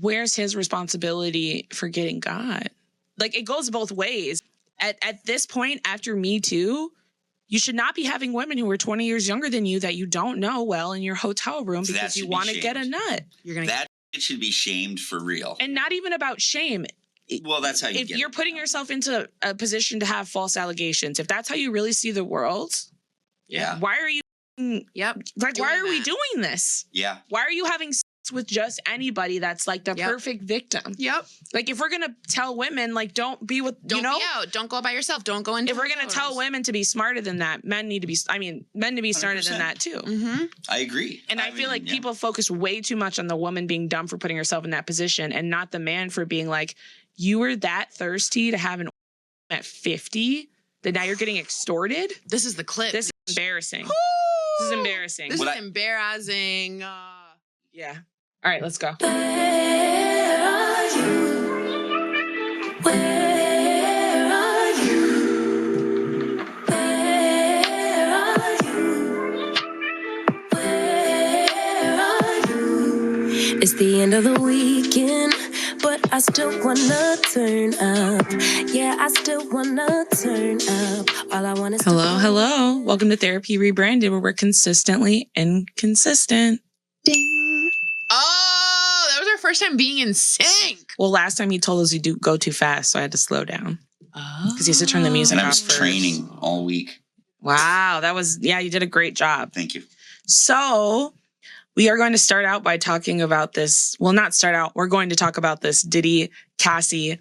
where's his responsibility for getting caught? Like, it goes both ways. At this point, after Me Too, you should not be having women who are 20 years younger than you that you don't know well in your hotel room because you want to get a nut. That should be shamed for real. And not even about shame. Well, that's how you if you're putting yourself into a position to have false allegations, if that's how you really see the world, why are you why are we doing this? Yeah. Why are you having sex with just anybody that's like the perfect victim? Yep. Like, if we're gonna tell women, like, don't be out, don't go by yourself, don't go into. If we're gonna tell women to be smarter than that, men to be smarter 100%. Than that too. Mm-hmm. I agree. And I feel like people focus way too much on the woman being dumb for putting herself in that position, and not the man for being like, you were that thirsty to have an at 50 that now you're getting extorted. This is the clip. This is embarrassing. This is embarrassing. This is embarrassing. Yeah. All right, let's go. Where are you? Where are you? Where are you? Where are you? It's the end of the weekend, but I still wanna turn up. Yeah, I still wanna turn up. All I want is Hello. Welcome to Therapy Rebranded, where we're consistently inconsistent. Ding. Oh, that was our first time being in sync. Well, last time he told us he'd go too fast, so I had to slow down. Oh. Because he has to turn the music off. And I was training all week. Wow, you did a great job. Thank you. So, we are going to start out by talking about this. Well, not start out. We're going to talk about this Diddy, Cassie.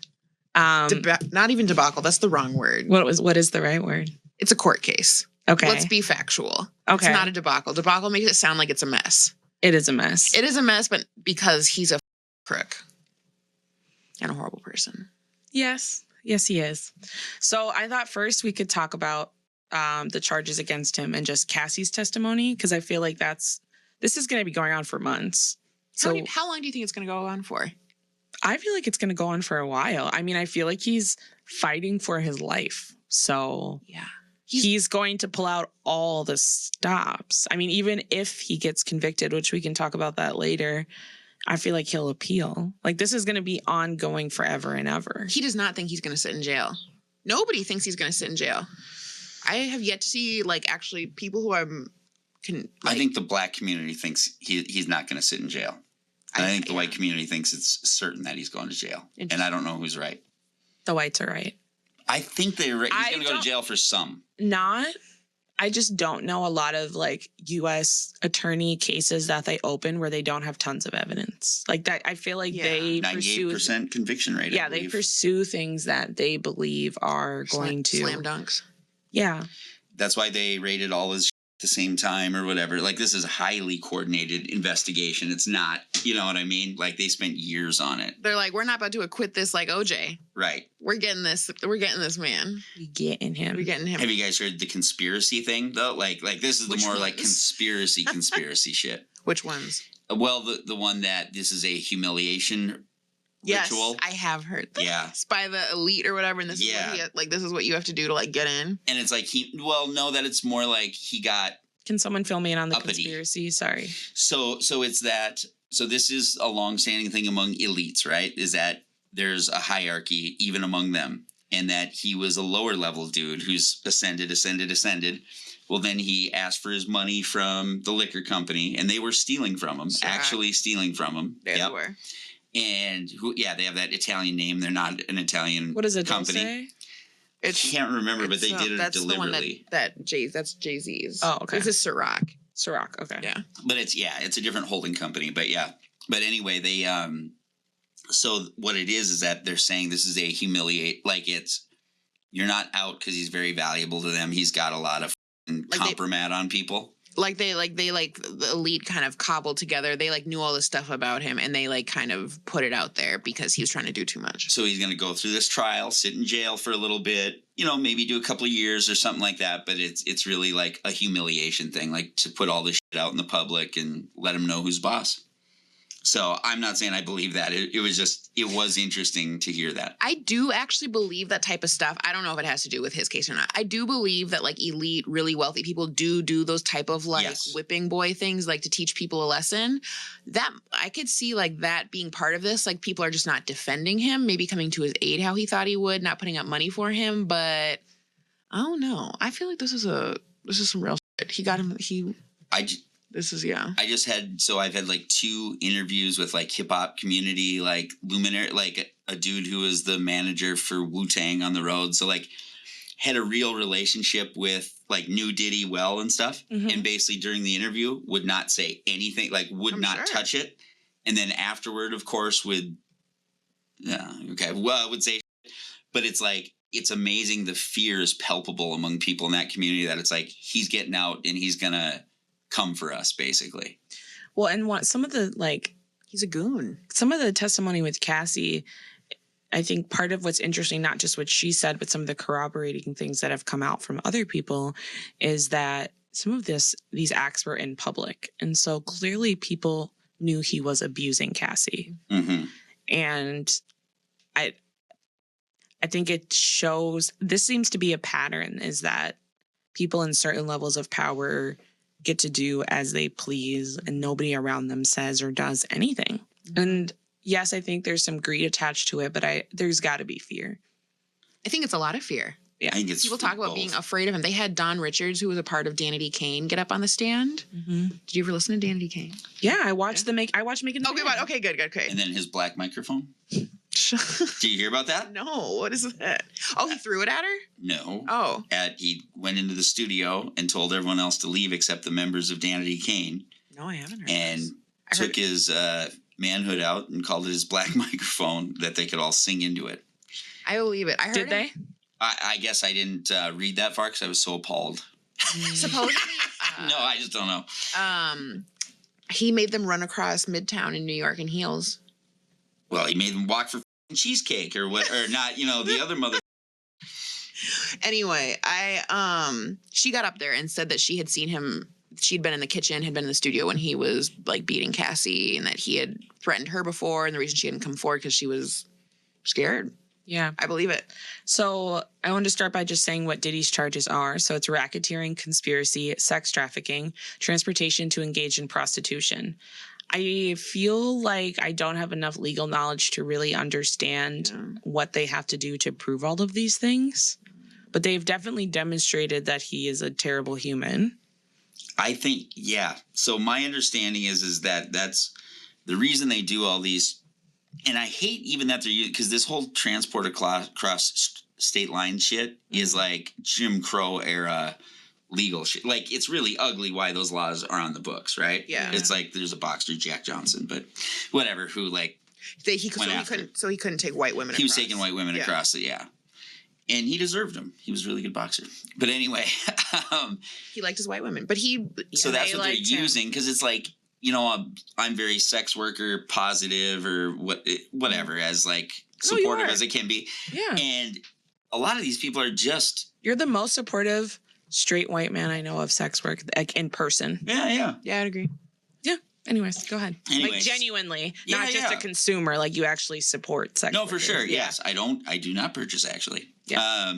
Not even debacle. That's the wrong word. What is the right word? It's a court case. Okay. Let's be factual. Okay. It's not a debacle. Debacle makes it sound like it's a mess. It is a mess. It is a mess, but because he's a crook and a horrible person. Yes, he is. So I thought first we could talk about the charges against him and just Cassie's testimony, because I feel like this is going to be going on for months. So how long do you think it's going to go on for? I feel like it's going to go on for a while. I mean, I feel like he's fighting for his life. So yeah. He's going to pull out all the stops. I mean, even if he gets convicted, which we can talk about that later, I feel like he'll appeal. Like, this is going to be ongoing forever and ever. He does not think he's going to sit in jail. Nobody thinks he's going to sit in jail. I have yet to see, actually people who are... I think the black community thinks he's not going to sit in jail. And I think the white community thinks it's certain that he's going to jail. And I don't know who's right. The whites are right. I think they're right. He's going to go to jail for some. I just don't know a lot of U.S. attorney cases that they open where they don't have tons of evidence. Like that, I feel like they 98% conviction rate. Yeah, they pursue things that they believe are going to slam dunks. Yeah, that's why they rated all his the same time or whatever. Like, this is a highly coordinated investigation. It's not, you know what I mean? Like, they spent years on it. They're like, we're not about to acquit this like OJ. Right. We're getting this man. We're getting him. Have you guys heard the conspiracy thing though? Like this is the more like conspiracy shit. Which ones? Well, the one that this is a humiliation ritual. I have heard that. Yeah. It's by the elite or whatever, and this is what this is what you have to do to get in. And it's like that it's more like he got. Can someone fill me in on the conspiracy? Sorry. So it's that. So this is a long-standing thing among elites, right? Is that there's a hierarchy even among them, and that he was a lower level dude who's ascended. Well, then he asked for his money from the liquor company, and they were stealing from him. Actually stealing from him. They were. And they have that Italian name. They're not an Italian what is it, company. I can't remember, but they did it deliberately. That's Jay-Z's. Oh, okay. This is Ciroc. Ciroc, okay. Yeah. But it's a different holding company. But yeah. But anyway, they so what it is that they're saying this is a you're not out because he's very valuable to them. He's got a lot of compromat on people. The elite kind of cobbled together. They knew all this stuff about him, and they kind of put it out there because he was trying to do too much. So he's going to go through this trial, sit in jail for a little bit, maybe do a couple of years or something like that. But it's really like a humiliation thing, to put all this shit out in the public and let him know who's boss. So I'm not saying I believe that. It was interesting to hear that. I do actually believe that type of stuff. I don't know if it has to do with his case or not. I do believe that like elite, really wealthy people do those type of like whipping boy things, like to teach people a lesson. That I could see like that being part of this. Like people are just not defending him, maybe coming to his aid how he thought he would, not putting up money for him. But I don't know. I feel like this is some real shit. He got him. I've had like 2 interviews with like hip hop community, like luminary, like a dude who was the manager for Wu-Tang on the road. So like had a real relationship with like knew Diddy well and stuff. Mm-hmm. And basically during the interview would not say anything, like would not touch it. And then afterward, of course, would say, but it's like, it's amazing. The fear is palpable among people in that community that it's like, he's getting out and he's going to come for us, basically. Well, and some of the like, he's a goon. Some of the testimony with Cassie, I think part of what's interesting, not just what she said, but some of the corroborating things that have come out from other people, is that some of these acts were in public, and so clearly people knew he was abusing Cassie, and I think it shows. This seems to be a pattern: is that people in certain levels of power get to do as they please and nobody around them says or does anything. And yes, I think there's some greed attached to it, but there's got to be fear. I think it's a lot of fear. Yeah. I think it's people talk about being afraid of him. They had Don Richards, who was a part of Danny D. Kane, get up on the stand. Mm-hmm. Did you ever listen to Danny D. Kane? Yeah, I watched I watched Making the Band. Okay, good. And then his black microphone. Did you hear about that? No, what is that? Oh, he threw it at her? No. Oh. He went into the studio and told everyone else to leave except the members of Danny D. Kane. No, I haven't heard and took his manhood out and called it his black microphone that they could all sing into it. I believe it. I heard Did they? I guess I didn't read that far because I was so appalled. Supposedly. No, I just don't know. He made them run across Midtown in New York in heels. Well, he made them walk for cheesecake or what, or not, the other mother. Anyway, she got up there and said that she had seen him. She'd been in the kitchen, had been in the studio when he was like beating Cassie, and that he had threatened her before. And the reason she hadn't come forward because she was scared. Yeah. I believe it. So I want to start by just saying what Diddy's charges are. So it's racketeering, conspiracy, sex trafficking, transportation to engage in prostitution. I feel like I don't have enough legal knowledge to really understand what they have to do to prove all of these things. But they've definitely demonstrated that he is a terrible human. I think, yeah. So my understanding is that that's the reason they do all these. And I hate even that they're using, because this whole transport across state line shit is like Jim Crow era legal shit. Like, it's really ugly why those laws are on the books, right? Yeah. It's like there's a boxer, Jack Johnson, but whatever, who like he couldn't take white women. He was taking white women across it, yeah. And he deserved them. He was a really good boxer. But anyway, he liked his white women, but so that's what they're using, because it's like, I'm very sex worker positive or whatever, as like supportive as it can be. Yeah. And a lot of these people are just. You're the most supportive straight white man I know of sex work, like in person. Yeah. Yeah, I'd agree. Yeah. Anyways, go ahead. Like genuinely, not just a consumer. Like you actually support sex. No, for sure. Yes, I do not purchase actually. Yeah.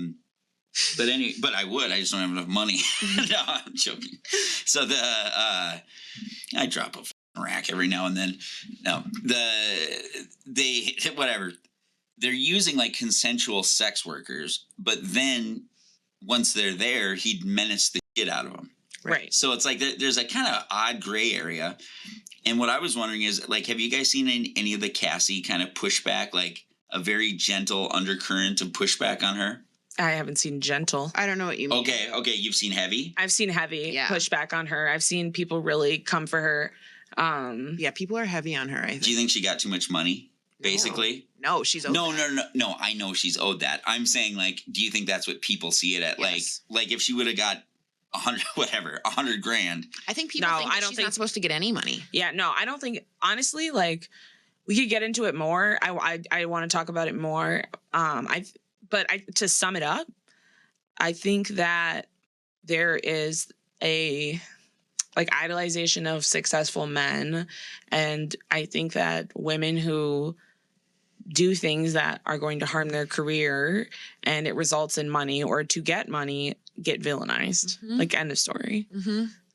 But I would. I just don't have enough money. No, I'm joking. So I drop a rack every now and then. No, whatever. They're using like consensual sex workers, but then once they're there, he'd menace the shit out of them. Right. So it's like there's a kind of odd gray area. And what I was wondering is, like, have you guys seen any of the Cassie kind of pushback, like a very gentle undercurrent of pushback on her? I haven't seen gentle. I don't know what you mean. Okay. You've seen heavy? I've seen heavy pushback on her. I've seen people really come for her. Yeah, people are heavy on her, I think. Do you think she got too much money, basically? No, she's owed that. No, I know she's owed that. I'm saying, like, do you think that's what people see it at? Yes. Like if she would have got $100,000. I think people think she's not supposed to get any money. Yeah, no, I don't think, honestly, like, we could get into it more. I want to talk about it more. To sum it up, I think that there is like idolization of successful men. And I think that women who do things that are going to harm their career and it results in money or to get money get villainized. Like, end of story.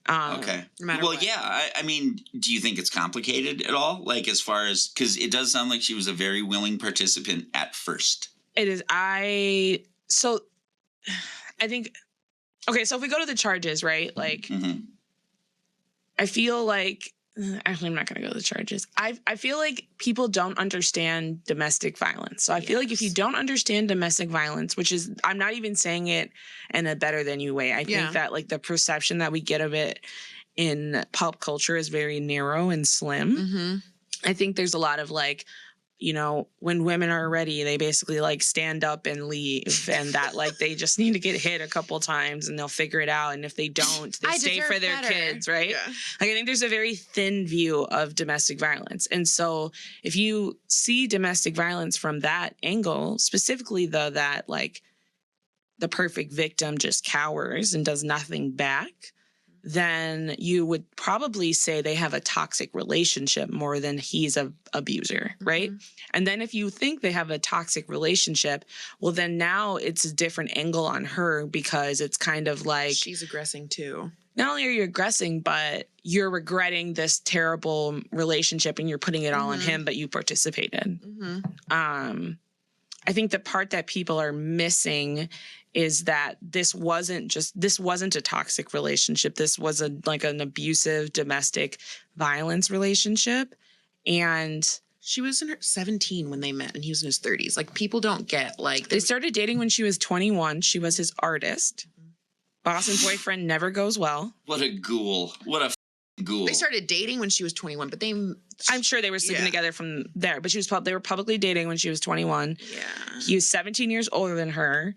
Okay. Well, yeah. I mean, do you think it's complicated at all? Like, as far as, because it does sound like she was a very willing participant at first. It is. So I think, okay, so if we go to the charges, right? Like, I feel like, actually, I'm not going to go to the charges. I feel like people don't understand domestic violence. So I feel like if you don't understand domestic violence, which is, I'm not even saying it in a better than you way. I think that like the perception that we get of it in pop culture is very narrow and slim. I think there's a lot of like, you know, when women are ready, they basically like stand up and leave, and that like they just need to get hit a couple times and they'll figure it out. And if they don't, they stay for their kids, right? Yeah. Like, I think there's a very thin view of domestic violence. And so if you see domestic violence from that angle, specifically though, that like the perfect victim just cowers and does nothing back, then you would probably say they have a toxic relationship more than he's a abuser, right? And then if you think they have a toxic relationship, well, then now it's a different angle on her, because it's kind of like she's aggressing too. Not only are you aggressing, but you're regretting this terrible relationship and you're putting it all on him, but you participated. I think the part that people are missing is that this wasn't a toxic relationship. This was like an abusive domestic violence relationship. And she was in her 17 when they met and he was in his 30s. Like, people don't get, like, they started dating when she was 21. She was his artist. Boss and boyfriend never goes well. What a ghoul. What a ghoul. They started dating when she was 21, but I'm sure they were sleeping together from there, but they were publicly dating when she was 21. Yeah. He was 17 years older than her.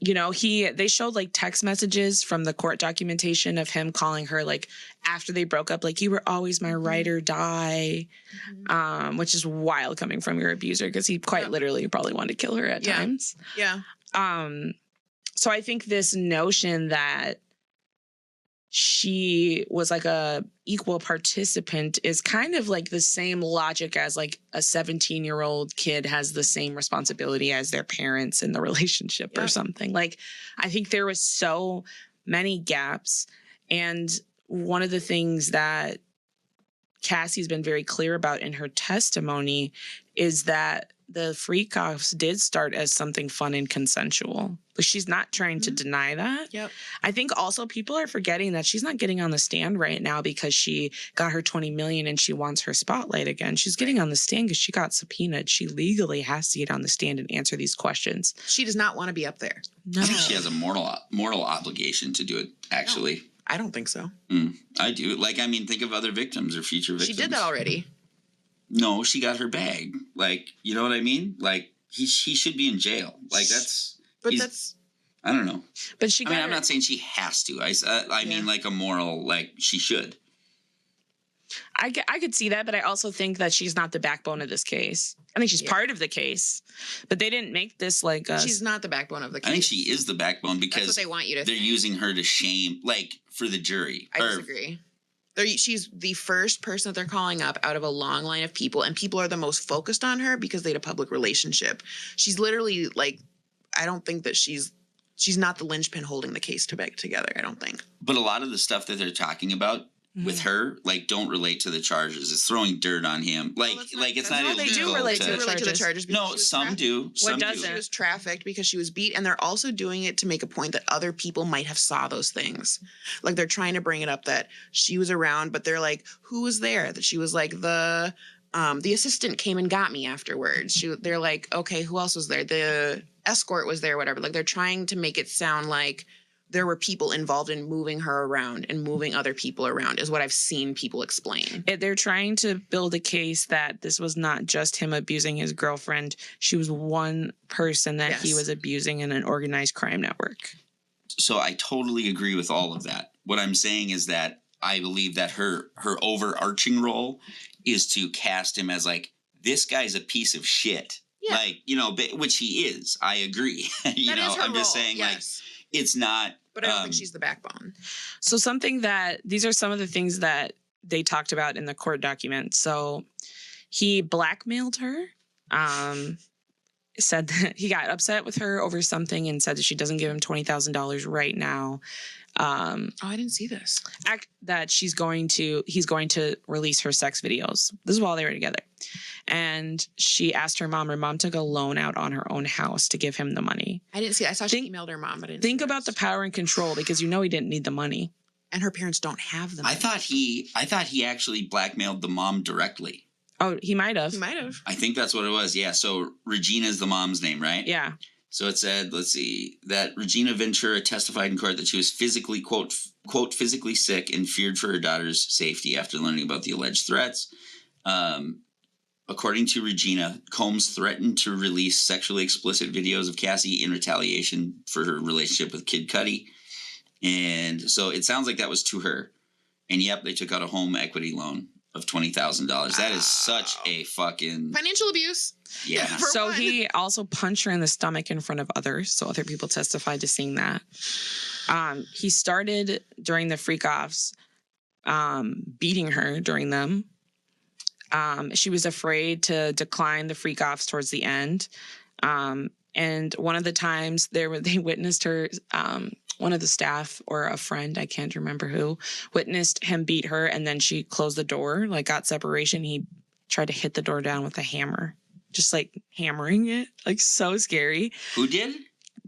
You know, they showed like text messages from the court documentation of him calling her like after they broke up, like, you were always my ride or die, which is wild coming from your abuser, because he quite literally probably wanted to kill her at times. Yeah. So I think this notion that she was like a equal participant is kind of like the same logic as like a 17-year-old kid has the same responsibility as their parents in the relationship or something. Like, I think there was so many gaps. And one of the things that Cassie's been very clear about in her testimony is that the freak-offs did start as something fun and consensual. But she's not trying to deny that. Yep. I think also people are forgetting that she's not getting on the stand right now because she got her $20 million and she wants her spotlight again. She's getting on the stand because she got subpoenaed. She legally has to get on the stand and answer these questions. She does not want to be up there. No. I think she has a moral obligation to do it, actually. No, I don't think so. I do. Like, I mean, think of other victims or future victims. She did that already. No, she got her bag. Like, you know what I mean? Like, he should be in jail. Like, I don't know. But I'm not saying she has to. I mean, like, a moral, like, she should. I could see that, but I also think that she's not the backbone of this case. I think she's part of the case, but they didn't make this like a... She's not the backbone of the case. I think she is the backbone because that's what they want you to they're think. Using her to shame, like, for the jury. I disagree. She's the first person that they're calling up out of a long line of people, and people are the most focused on her because they had a public relationship. She's literally like, I don't think that she's not the linchpin holding the case together, I don't think. But a lot of the stuff that they're talking about with her, like, don't relate to the charges. It's throwing dirt on him. Like, it's not illegal. They do relate to the charges. No, some do. What doesn't? She was trafficked because she was beat, and they're also doing it to make a point that other people might have saw those things. Like, they're trying to bring it up that she was around, but they're like, who was there? That she was like the assistant came and got me afterwards. They're like, okay, who else was there? The escort was there, whatever. Like, they're trying to make it sound like there were people involved in moving her around and moving other people around is what I've seen people explain. They're trying to build a case that this was not just him abusing his girlfriend. She was one person that he was abusing in an organized crime network. So I totally agree with all of that. What I'm saying is that I believe that her overarching role is to cast him as like, this guy's a piece of shit. Yeah. Like, you know, which he is. I agree. I'm just saying, like, it's not. But I don't think she's the backbone. So these are some of the things that they talked about in the court document. So he blackmailed her, said that he got upset with her over something and said that she doesn't give him $20,000 right now. I didn't see this. That he's going to release her sex videos. This is while they were together. And she asked her mom took a loan out on her own house to give him the money. I didn't see it. I saw she emailed her mom, but I didn't think about the power and control, because he didn't need the money. And her parents don't have the money. I thought he actually blackmailed the mom directly. Oh, he might have. I think that's what it was. Yeah. So Regina's the mom's name, right? Yeah. So it said, let's see, that Regina Ventura testified in court that she was physically, quote, physically sick and feared for her daughter's safety after learning about the alleged threats. According to Regina, Combs threatened to release sexually explicit videos of Cassie in retaliation for her relationship with Kid Cudi. And so it sounds like that was to her. And yep, they took out a home equity loan of $20,000. That is such a fucking financial abuse. Yeah. So he also punched her in the stomach in front of others. So other people testified to seeing that. He started during the freak offs, beating her during them. She was afraid to decline the freak offs towards the end. And one of the times they witnessed her, one of the staff or a friend, I can't remember who, witnessed him beat her, and then she closed the door, got separation. He tried to hit the door down with a hammer, just hammering it, so scary. Who did?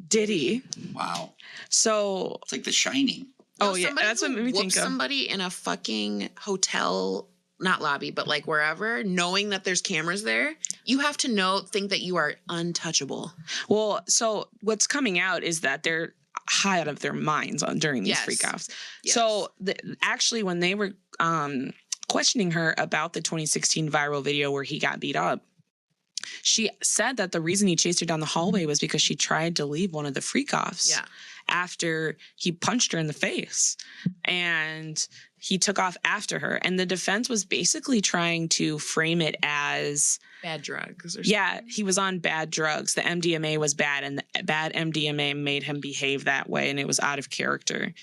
Diddy. Wow. So it's like The Shining. Oh yeah, that's what made me think of somebody in a fucking hotel. Not lobby, but wherever, knowing that there's cameras there, you have to think that you are untouchable. Well, so what's coming out is that they're high out of their minds during these freak offs. Yes. So actually, when they were questioning her about the 2016 viral video where he got beat up, she said that the reason he chased her down the hallway was because she tried to leave one of the freak offs. Yeah. After he punched her in the face, and he took off after her. And the defense was basically trying to frame it as bad drugs or something. Yeah, he was on bad drugs. The MDMA was bad, and the bad MDMA made him behave that way, and it was out of character.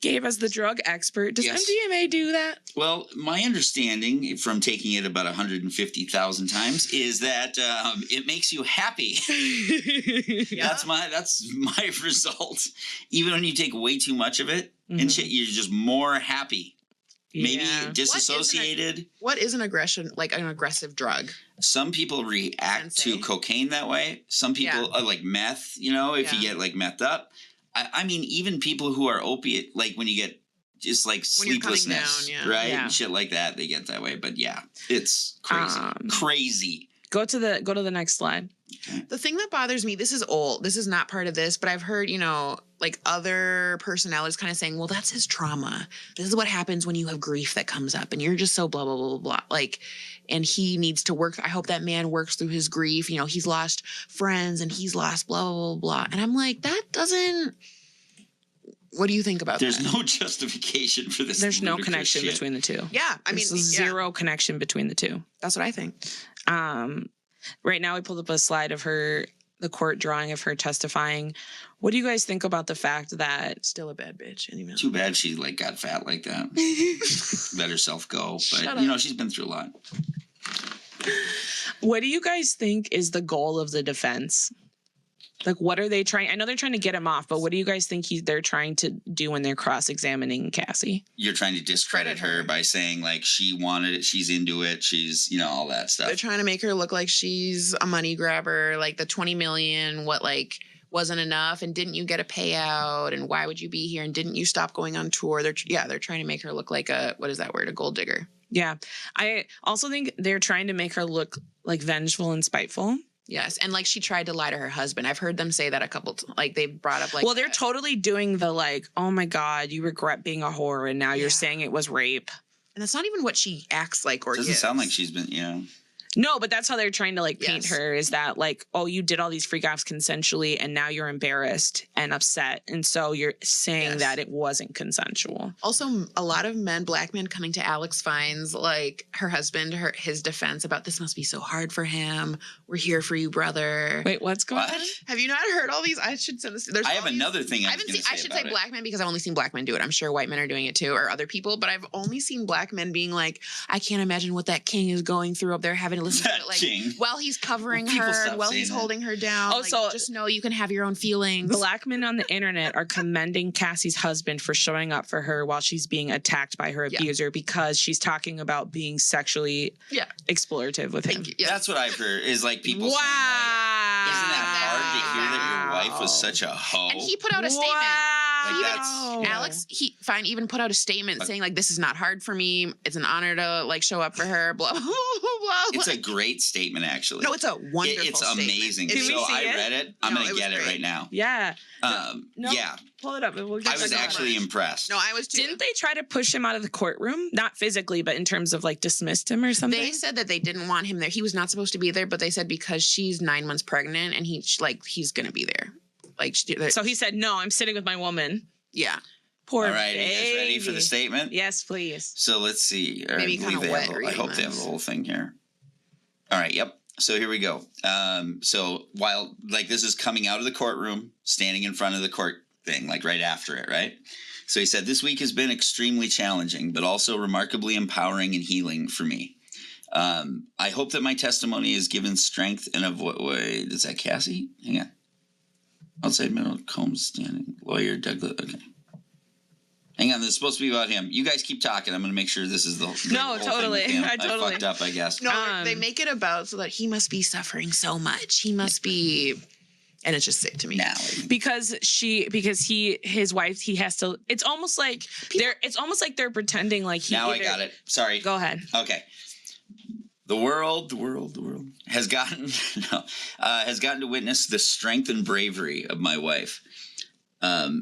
Gabe, as the drug expert, does MDMA do that? Well, my understanding from taking it about 150,000 times is that it makes you happy. Yeah. That's my result. Even when you take way too much of it and shit, you're just more happy. Maybe disassociated. What is an aggressive drug? Some people react to cocaine that way. Some people are like meth, if you get methed up. I mean, even people who are opiate, when you get just sleeplessness, down, right? Yeah. And shit like that, they get that way. But yeah, it's crazy. Crazy. Go to the next slide. Okay. The thing that bothers me, this is old. This is not part of this, but I've heard, other personalities kind of saying, well, that's his trauma. This is what happens when you have grief that comes up and you're just so blah, blah, blah, blah, blah. And he needs to work. I hope that man works through his grief. He's lost friends and he's lost blah, blah, blah, blah. And I'm like, that doesn't. What do you think about that? There's no justification for this. There's no connection between the two. Yeah. Zero connection between the two. That's what I think. Right now, we pulled up a slide of the court drawing of her testifying. What do you guys think about the fact that still a bad bitch? Anyway. Too bad she got fat like that. Let herself go. But she's been through a lot. What do you guys think is the goal of the defense? What are they trying? I know they're trying to get him off, but what do you guys think they're trying to do when they're cross-examining Cassie? You're trying to discredit her by saying she wanted it, she's into it, she's all that stuff. They're trying to make her look like she's a money grabber, the 20 million, wasn't enough, and didn't you get a payout, and why would you be here, and didn't you stop going on tour? They're trying to make her look like a gold digger. Yeah, I also think they're trying to make her look vengeful and spiteful. Yes, and she tried to lie to her husband. I've heard them say that a couple they brought up well, they're totally doing the oh my God, you regret being a whore and now you're saying it was rape. And that's not even what she acts like or doesn't sound like she's been No, but that's how they're trying to like paint Yes. her is that like, oh, you did all these freak offs consensually and now you're embarrassed and upset. And so you're saying Yes. that it wasn't consensual. Also, a lot of black men coming to Alex Fiennes, like her husband, his defense about this must be so hard for him. We're here for you, brother. Wait, what's going What? on? Have you not heard all these? I should send this. There's I all have these- another thing I I was haven't going seen. to I say should about say it. black men because I've only seen black men do it. I'm sure white men are doing it too, or other people. But I've only seen black men being like, I can't imagine what that king is going through up there, having to listen to That it like king. while he's covering Well, people her, stop and while saying he's that. holding her down. Oh, like, so- just know you can have your own feelings. Black men on the internet are commending Cassie's husband for showing up for her while she's being attacked by her Yeah. abuser because she's talking about being sexually Yeah. explorative with him. Thank you. Yeah. That's what I've heard is like people Wow. saying like, isn't that hard to hear that your wife was such a hoe? And he put out a statement. Like, that's- Alex, even put out a statement saying like, "This is not hard for me. It's an honor to like show up for her." Blah blah blah. It's a great statement, actually. no, it's a wonderful. It's statement. amazing. Can we So see I it? read it. I'm No, going it to was get it great. right now. Yeah. No, Yeah, pull it up. And we'll get I was to that. actually impressed. No, I was too. Didn't they try to push him out of the courtroom? Not physically, but in terms of like dismissed him or something? They said that they didn't want him there. He was not supposed to be there, but they said because she's 9 months pregnant and he's gonna be there. Like, So he said, no, I'm sitting with my woman. yeah, Poor All right, are you guys ready for the baby. statement? Yes, please. So let's see. Or Maybe I believe kinda they wet have the- I reading hope they have this. the whole thing here. All right, yep. So here we go. So while like this is coming out of the courtroom, standing in front of the court thing, like right after it, right? So he said, "This week has been extremely challenging, but also remarkably empowering and healing for me. I hope that my testimony has given strength and wait, is that Cassie? Hang on. Outside middle, Combs standing, lawyer, Douglas. Okay. Hang on, this is supposed to be about him. You guys keep talking. I'm going to make sure this is the No, whole thing totally. with him. I totally- fucked up, I guess. no, they make it about so that he must be suffering so much. He must be, and it's just sick to me. Now, Because his wife, he has to, it's almost like they're pretending like he now I either- got it. Sorry. Go ahead. Okay. The world has gotten to witness the strength and bravery of my wife,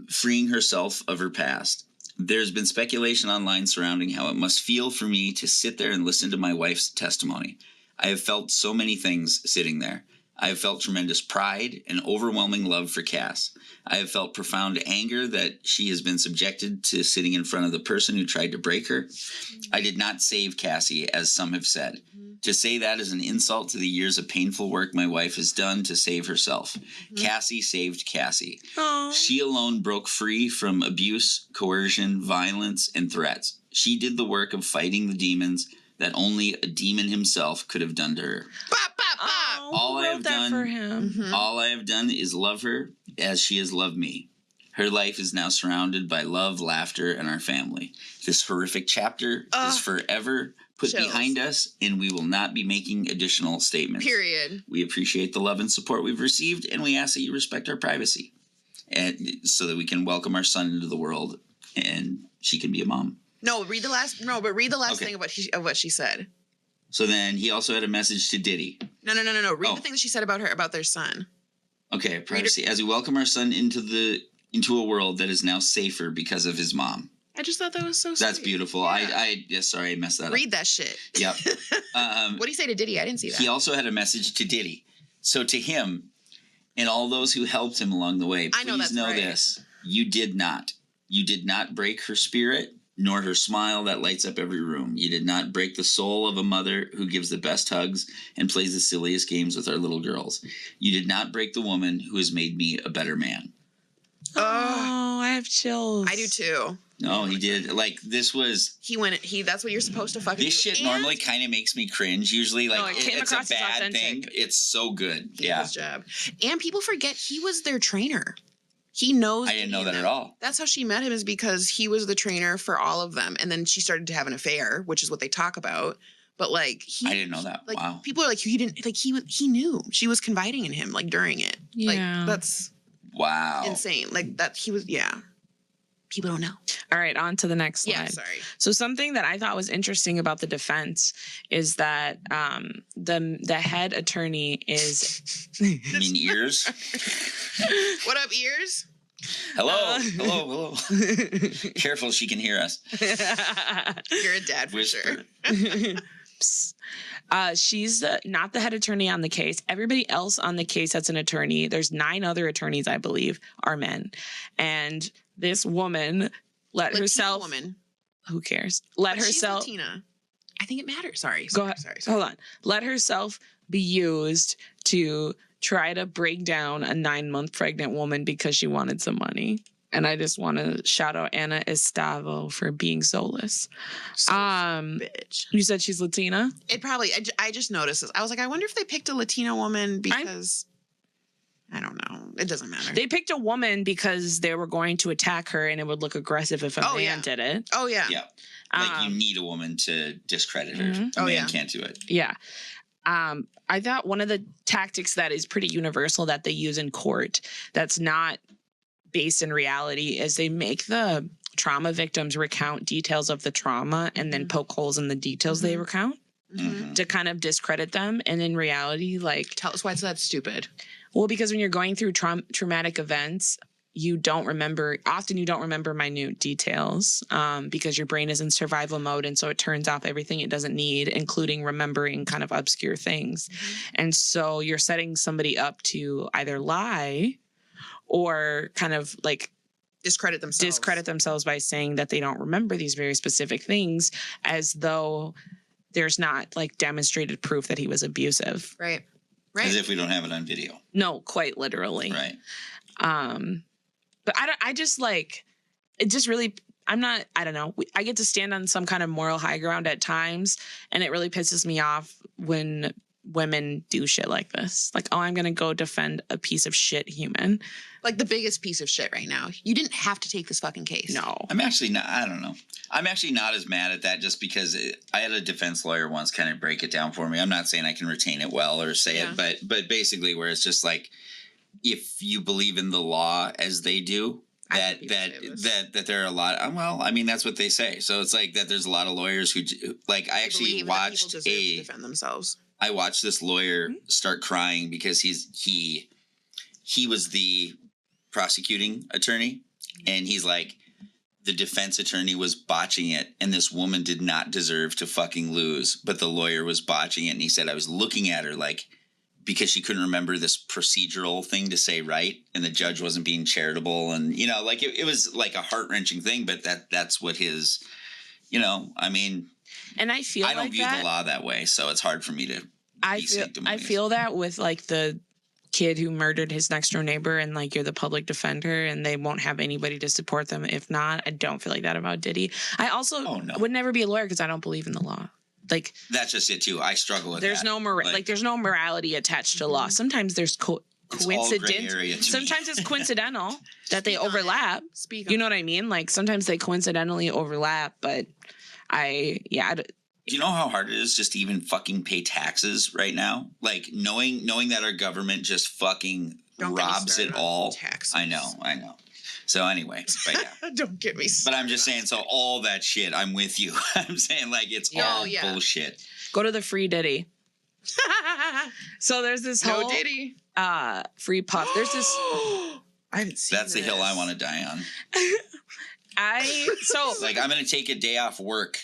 freeing herself of her past. There's been speculation online surrounding how it must feel for me to sit there and listen to my wife's testimony. I have felt so many things sitting there. I have felt tremendous pride and overwhelming love for Cass. I have felt profound anger that she has been subjected to sitting in front of the person who tried to break her. I did not save Cassie, as some have said. To say that is an insult to the years of painful work my wife has done to save herself. Cassie saved Cassie. Oh. She alone broke free from abuse, coercion, violence, and threats. She did the work of fighting the demons that only a demon himself could have done to her. Bop, bop, bop. Oh, All who I wrote have that done- for him. Mhm. All I have done is love her as she has loved me. Her life is now surrounded by love, laughter, and our family. This horrific chapter is forever put Chills. behind us, and we will not be making additional statements. Period. We appreciate the love and support we've received, and we ask that you respect our privacy, and so that we can welcome our son into the world, and she can be a mom. No, read the last. No, but read the last Okay. thing of what she said. So then he also had a message to Diddy. No. Read Oh. the thing that she said about their son. Okay, privacy. As we welcome our son into a world that is now safer because of his mom. I just thought that was so sweet. That's beautiful. Yeah. Sorry, I messed that Read that shit. up. Yep. What do you say to Diddy? I didn't see that. He also had a message to Diddy. So to him and all those who helped him along the way, I know please that's know right. this. You did not break her spirit, nor her smile that lights up every room. You did not break the soul of a mother who gives the best hugs and plays the silliest games with our little girls. You did not break the woman who has made me a better man. Oh, I have chills. I do too. No, he did. Like, this was... That's what you're supposed to fucking This do. shit And normally kind of makes me cringe. Usually, like, No, it came it's across a as bad authentic. thing. It's so good. he did Yeah. his job. And people forget he was their trainer. He knows. I didn't know Diddy that and at them. all. That's how she met him, is because he was the trainer for all of them, and then she started to have an affair, which is what they talk about. But like, I didn't know that. Like, Wow. people are like, he didn't like. He knew she was confiding in him, like during it. Yeah. Like, that's Wow. insane. Like that he was. Yeah. People don't know. All right, on to the next slide. Yeah. Sorry. So something that I thought was interesting about the defense is that the head attorney is You mean ears? What up, ears? Hello. Hello. Careful, she can hear us. You're a dad for Whisper. sure. Psst. She's not the head attorney on the case. Everybody else on the case that's an attorney, there's 9 other attorneys, I believe, are men. And this woman let Latina herself... woman. Who cares? Let But herself... she's Latina. I think it matters. Sorry. Go ahead. Sorry. Hold on. Let herself be used to try to break down a 9-month pregnant woman because she wanted some money. And I just want to shout out Anna Estevão for being soulless. Bitch. You said she's Latina? It probably, I just noticed this. I was like, I wonder if they picked a Latina woman because, I don't know. It doesn't matter. They picked a woman because they were going to attack her and it would look aggressive if a man did it. Oh, yeah. Yeah. Like, you need a woman to discredit her. Mm-hmm. A man can't do it. Yeah. I thought one of the tactics that is pretty universal that they use in court that's not based in reality is they make the trauma victims recount details of the trauma and then poke holes in the details they recount to kind of discredit them. And in reality, like... Tell us why that's stupid. Well, because when you're going through traumatic events, you don't remember minute details because your brain is in survival mode. And so it turns off everything it doesn't need, including remembering kind of obscure things. And so you're setting somebody up to either lie or kind of like discredit themselves by saying that they don't remember these very specific things, as though there's not like demonstrated proof that he was abusive. Right. As if we don't have it on video. No, quite literally. Right. But I just like, it just really, I don't know. I get to stand on some kind of moral high ground at times, and it really pisses me off when women do shit like this. Like, oh, I'm going to go defend a piece of shit human. Like the biggest piece of shit right now. You didn't have to take this fucking case. No. I'm actually not, I don't know. I'm actually not as mad at that just because I had a defense lawyer once kind of break it down for me. I'm not saying I can retain it well or say it, but basically where it's just like, if you believe in the law as they do, that there are a lot. Well, I mean, that's what they say. So it's like that. There's a lot of lawyers who like. I actually watched to defend themselves. I watched this lawyer start crying because he was the prosecuting attorney, and he's like, the defense attorney was botching it, and this woman did not deserve to fucking lose, but the lawyer was botching it, and he said, I was looking at her like, because she couldn't remember this procedural thing to say right, and the judge wasn't being charitable, and like it was like a heart-wrenching thing, but that's what his, I mean, and I feel I don't like view the law that way, so it's hard for me to I feel that with like the kid who murdered his next door neighbor, and like you're the public defender and they won't have anybody to support them. If not, I don't feel like that about Diddy. I also would never be a lawyer because I don't believe in the law. Like, that's just it too. I struggle with there's that. There's no morality attached to law. Sometimes there's coincidence. Sometimes it's coincidental that they overlap. You know what I mean? Like sometimes they coincidentally overlap, but do you know how hard it is just to even fucking pay taxes right now? Like knowing that our government just fucking robs it all. Taxes. I know. So anyway, but yeah. Don't get me started. But I'm just saying, so all that shit, I'm with you. I'm saying like it's all bullshit. Go to the free Diddy. So there's this whole Diddy. Free Puff. There's this I haven't seen That's the hill I want to die on. Like I'm gonna take a day off work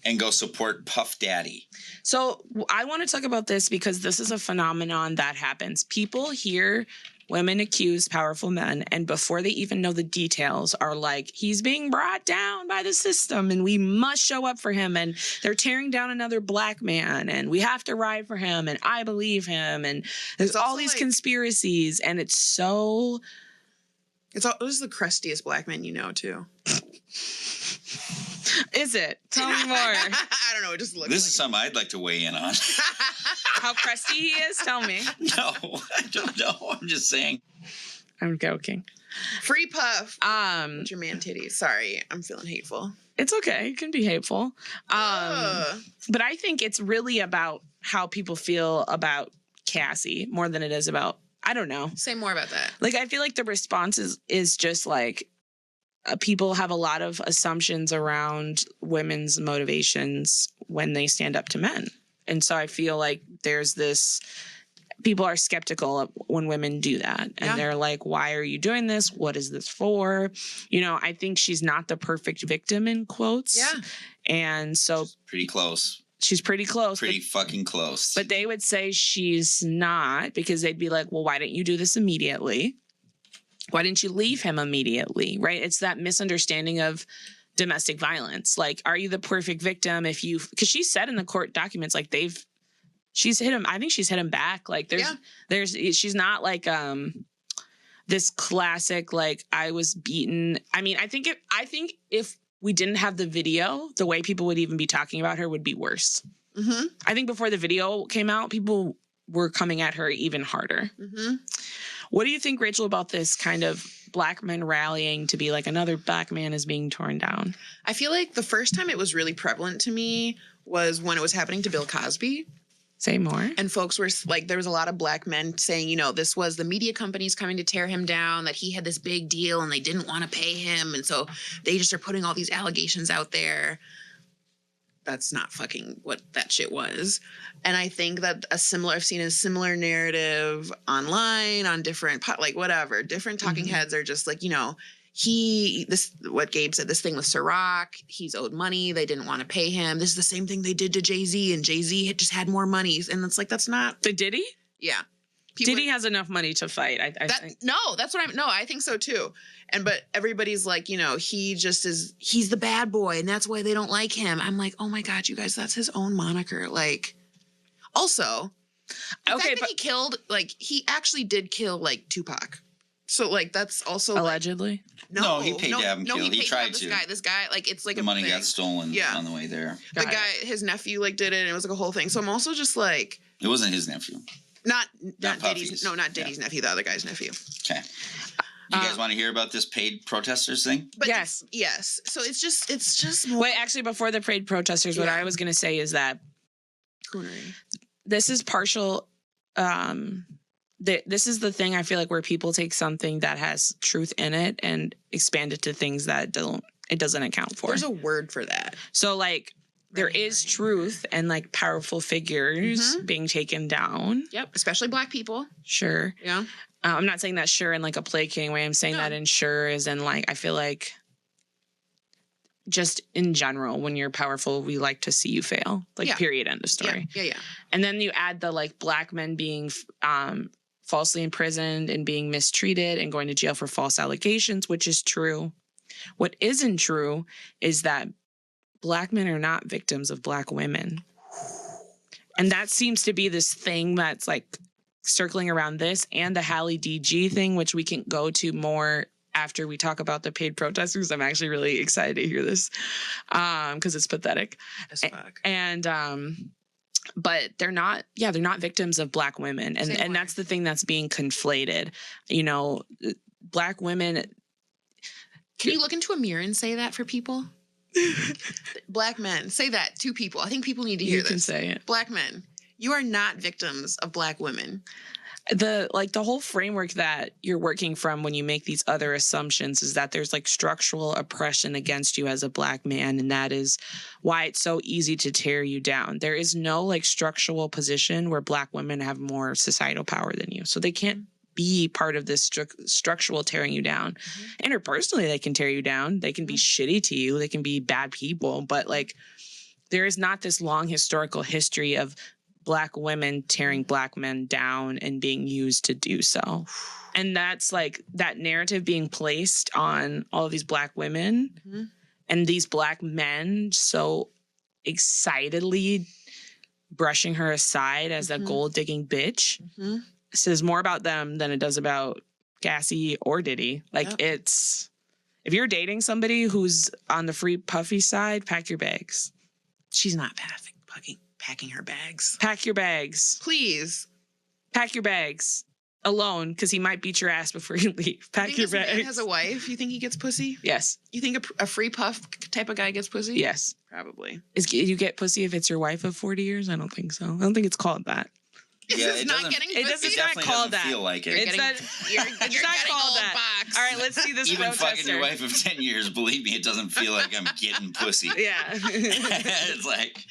and go support Puff Daddy. So I want to talk about this because this is a phenomenon that happens. People hear women accuse powerful men, and before they even know the details are like, he's being brought down by the system and we must show up for him, and they're tearing down another black man and we have to ride for him and I believe him, and there's all these conspiracies, and it's so... This is the crustiest black man you know, too. Is it? Tell me more. I don't know. It just looks. This is something I'd like to weigh in on. How crusty he is? Tell me. No, I don't know. I'm just saying. I'm joking. Free Puff. With your man titties. Sorry, I'm feeling hateful. It's okay. It can be hateful. But I think it's really about how people feel about Cassie more than it is about. I don't know. Say more about that. Like, I feel like the response is just like people have a lot of assumptions around women's motivations when they stand up to men. And so I feel like there's this, people are skeptical of when women do that. And they're like, why are you doing this? What is this for? I think she's not the perfect victim in quotes. Yeah. And so. She's pretty close. She's pretty close. Pretty fucking close. But they would say she's not because they'd be like, well, why didn't you do this immediately? Why didn't you leave him immediately? Right? It's that misunderstanding of domestic violence. Like, are you the perfect victim if you, because she said in the court documents, like she's hit him. I think she's hit him back. Like she's not like, this classic, like I was beaten. I mean, I think if we didn't have the video, the way people would even be talking about her would be worse. Mm-hmm. I think before the video came out, people were coming at her even harder. Mm-hmm. What do you think, Rachel, about this kind of black men rallying to be like another black man is being torn down? I feel like the first time it was really prevalent to me was when it was happening to Bill Cosby. Say more. And folks were like, there was a lot of black men saying, you know, this was the media companies coming to tear him down, that he had this big deal and they didn't want to pay him. And so they just are putting all these allegations out there. That's not fucking what that shit was. And I think that I've seen a similar narrative online on different, like whatever, different talking heads are just like, you know, what Gabe said, this thing with Ciroc, he's owed money. They didn't want to pay him. This is the same thing they did to Jay-Z, and Jay-Z just had more money. And it's like, that's not. The Diddy? Yeah. Diddy has enough money to fight. I think. No, that's what I think so too. But everybody's like, you know, he's the bad boy and that's why they don't like him. I'm like, oh my God, you guys, that's his own moniker. Like, also, he actually did kill like Tupac. So, like, that's also allegedly. Like, no, he paid to have him killed. He tried to. This guy, like, it's like the money got stolen on the way there. The guy, his nephew, like, did it, and it was like a whole thing. So I'm also just like, it wasn't his nephew. Not Diddy's. No, not Diddy's nephew. The other guy's nephew. Okay. You guys want to hear about this paid protesters thing? But yes. So it's just more. Wait, actually, before the paid protesters, what I was going to say is that coonery. This is partial. This is the thing I feel like where people take something that has truth in it and expand it to things that it doesn't account for. There's a word for that. So like there is truth and like powerful figures being taken down. Yep. Especially black people. Sure. Yeah. I'm not saying that sure in like a placating way. I'm saying that in sure is in like, I feel like just in general, when you're powerful, we like to see you fail. Like period, end of story. Yeah. And then you add the like black men being falsely imprisoned and being mistreated and going to jail for false allegations, which is true. What isn't true is that black men are not victims of black women. And that seems to be this thing that's like circling around this and the Halle DG thing, which we can go to more after we talk about the paid protesters. I'm actually really excited to hear this because it's pathetic. As fuck. And but they're not victims of black women. And that's the thing that's being conflated. You know, black women. Can you look into a mirror and say that for people? Black men, say that to people. I think people need to hear this. You can say it. Black men, you are not victims of black women. The whole framework that you're working from when you make these other assumptions is that there's like structural oppression against you as a black man, and that is why it's so easy to tear you down. There is no like structural position where black women have more societal power than you, so they can't be part of this structural tearing you down. Interpersonally, they can tear you down. They can be shitty to you. They can be bad people, but like there is not this long historical history of black women tearing black men down and being used to do so. And that's like that narrative being placed on all of these black women and these black men so excitedly brushing her aside as a gold digging bitch says more about them than it does about Cassie or Diddy. Like it's, if you're dating somebody who's on the free Puffy side, pack your bags. She's not packing her bags. Pack your bags. Please. Pack your bags. Alone, because he might beat your ass before you leave. Pack your bags. Man has a wife, you think he gets pussy? Yes. You think a free puff type of guy gets pussy? Yes. Probably. You get pussy if it's your wife of 40 years? I don't think so. I don't think it's called that. Yeah, it's not getting pussy. It's not called that. Feel like it. It's not called that. Box. All right, let's see this Even protester. fucking your wife of 10 years, believe me, it doesn't feel like I'm getting pussy. Yeah. It's like,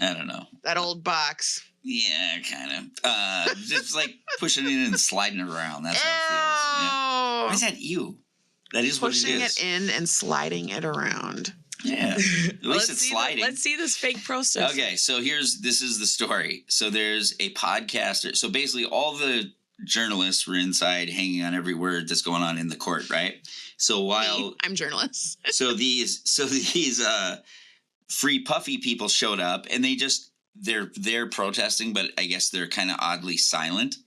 I don't know. That old box. Yeah, kind of. Just like pushing it in and sliding it around. That's how it feels. Yeah. Why is that you? That is pushing what it is. Pushing it in and sliding it around. Yeah. At least it's sliding. Let's see this fake process. Okay, so this is the story. So there's a podcaster. So basically all the journalists were inside hanging on every word that's going on in the court, right? So while I'm journalist. so these free Puffy people showed up and they're protesting, but I guess they're kind of oddly silent.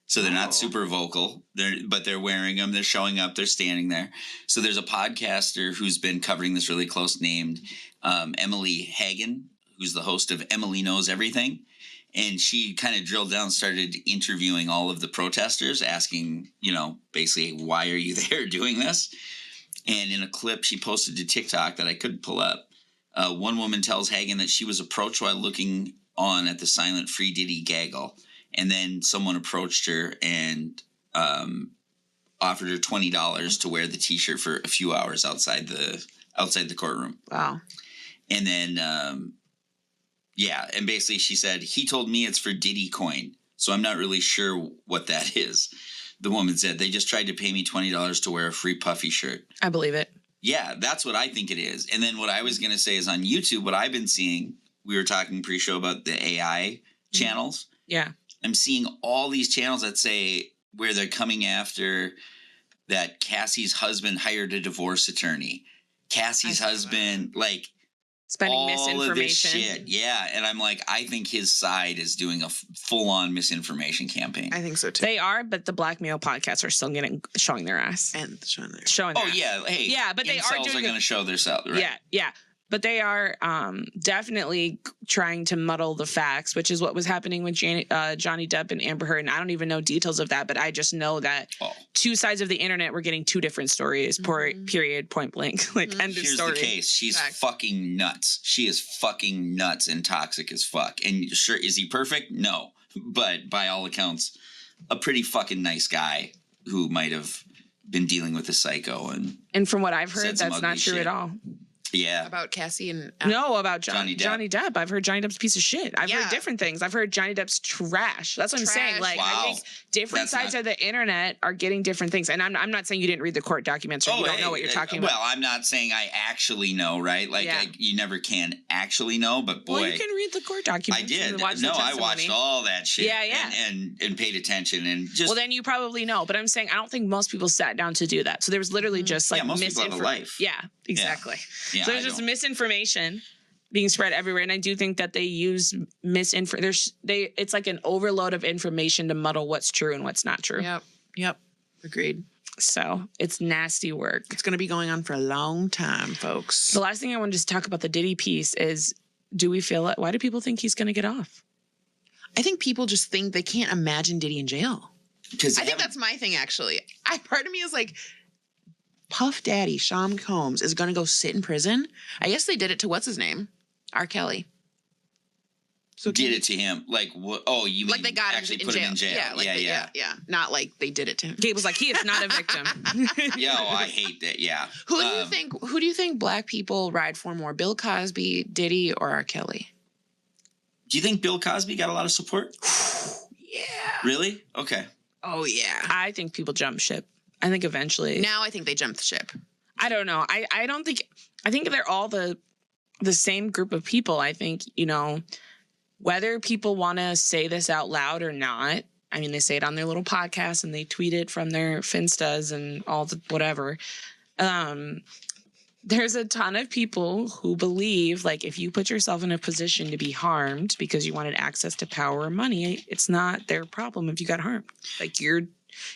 So they're not super vocal. But they're wearing them. They're showing up. They're standing there. So there's a podcaster who's been covering this really close named Emily Hagen, who's the host of Emily Knows Everything. And she kind of drilled down, started interviewing all of the protesters, asking, basically, why are you there doing this? And in a clip she posted to TikTok that I could pull up, one woman tells Hagen that she was approached while looking on at the silent Free Diddy gaggle. And then someone approached her and offered her $20 to wear the T-shirt for a few hours outside the courtroom. Wow. And then, and basically she said, he told me it's for Diddy coin, so I'm not really sure what that is. The woman said, they just tried to pay me $20 to wear a free Puffy shirt. I believe it. Yeah, that's what I think it is. And then what I was going to say is on YouTube, what I've been seeing, we were talking pre-show about the AI channels. Yeah. I'm seeing all these channels that say where they're coming after that Cassie's husband hired a divorce attorney. Cassie's husband, spending all misinformation. Of this shit. Yeah. And I'm like, I think his side is doing a full-on misinformation campaign. I think so too. They are, but the blackmail podcasts are still showing their ass. And showing their ass. Yeah. Hey. Yeah, but they are going to show their self, right? Yeah. Yeah. But they are definitely trying to muddle the facts, which is what was happening with Johnny Depp and Amber Heard. And I don't even know details of that, but I just know that two sides of the internet were getting two different stories, period, point blank. End of story. Here's the case. She's fucking nuts. She is fucking nuts and toxic as fuck. And sure, is he perfect? No. But by all accounts, a pretty fucking nice guy who might have been dealing with a psycho. And from what I've heard, that's not true at all. Yeah. About Cassie and... No, about Johnny Depp. I've heard Johnny Depp's a piece of shit. I've heard different things. I've heard Johnny Depp's trash. That's what I'm saying. I think different sides of the internet are getting different things. And I'm not saying you didn't read the court documents or you don't know what you're talking about. Well, I'm not saying I actually know, right? You never can actually know, but boy... Well, you can read the court documents. I did. I watched all that shit. Yeah. And paid attention and just... Well, then you probably know. But I'm saying I don't think most people sat down to do that. So there was literally just most people have a life. Yeah, exactly. Yeah, so there's just misinformation being spread everywhere, and I do think that they use misinformation. It's like an overload of information to muddle what's true and what's not true. Yep. Agreed. So it's nasty work. It's going to be going on for a long time, folks. The last thing I wanted to talk about the Diddy piece is, do we feel it? Why do people think he's going to get off? I think people just think they can't imagine Diddy in jail. I think that's my thing, actually. Part of me is like, Puff Daddy, Sean Combs, is going to go sit in prison. I guess they did it to what's his name? R. Kelly. So did it to him? Like, what? Oh, you mean they got actually him put him in jail? Yeah. Not like they did it to him. Gabe was like, he is not a victim. I hate that. Yeah. Who do you think black people ride for more? Bill Cosby, Diddy, or R. Kelly? Do you think Bill Cosby got a lot of support? Yeah. Really? Okay. Oh, yeah. I think people jump ship. I think eventually. Now I think they jumped the ship. I don't know. I don't think. I think they're all the same group of people. I think, whether people want to say this out loud or not. I mean, they say it on their little podcast and they tweet it from their Finstas and all the whatever. There's a ton of people who believe, if you put yourself in a position to be harmed because you wanted access to power or money, it's not their problem if you got harmed.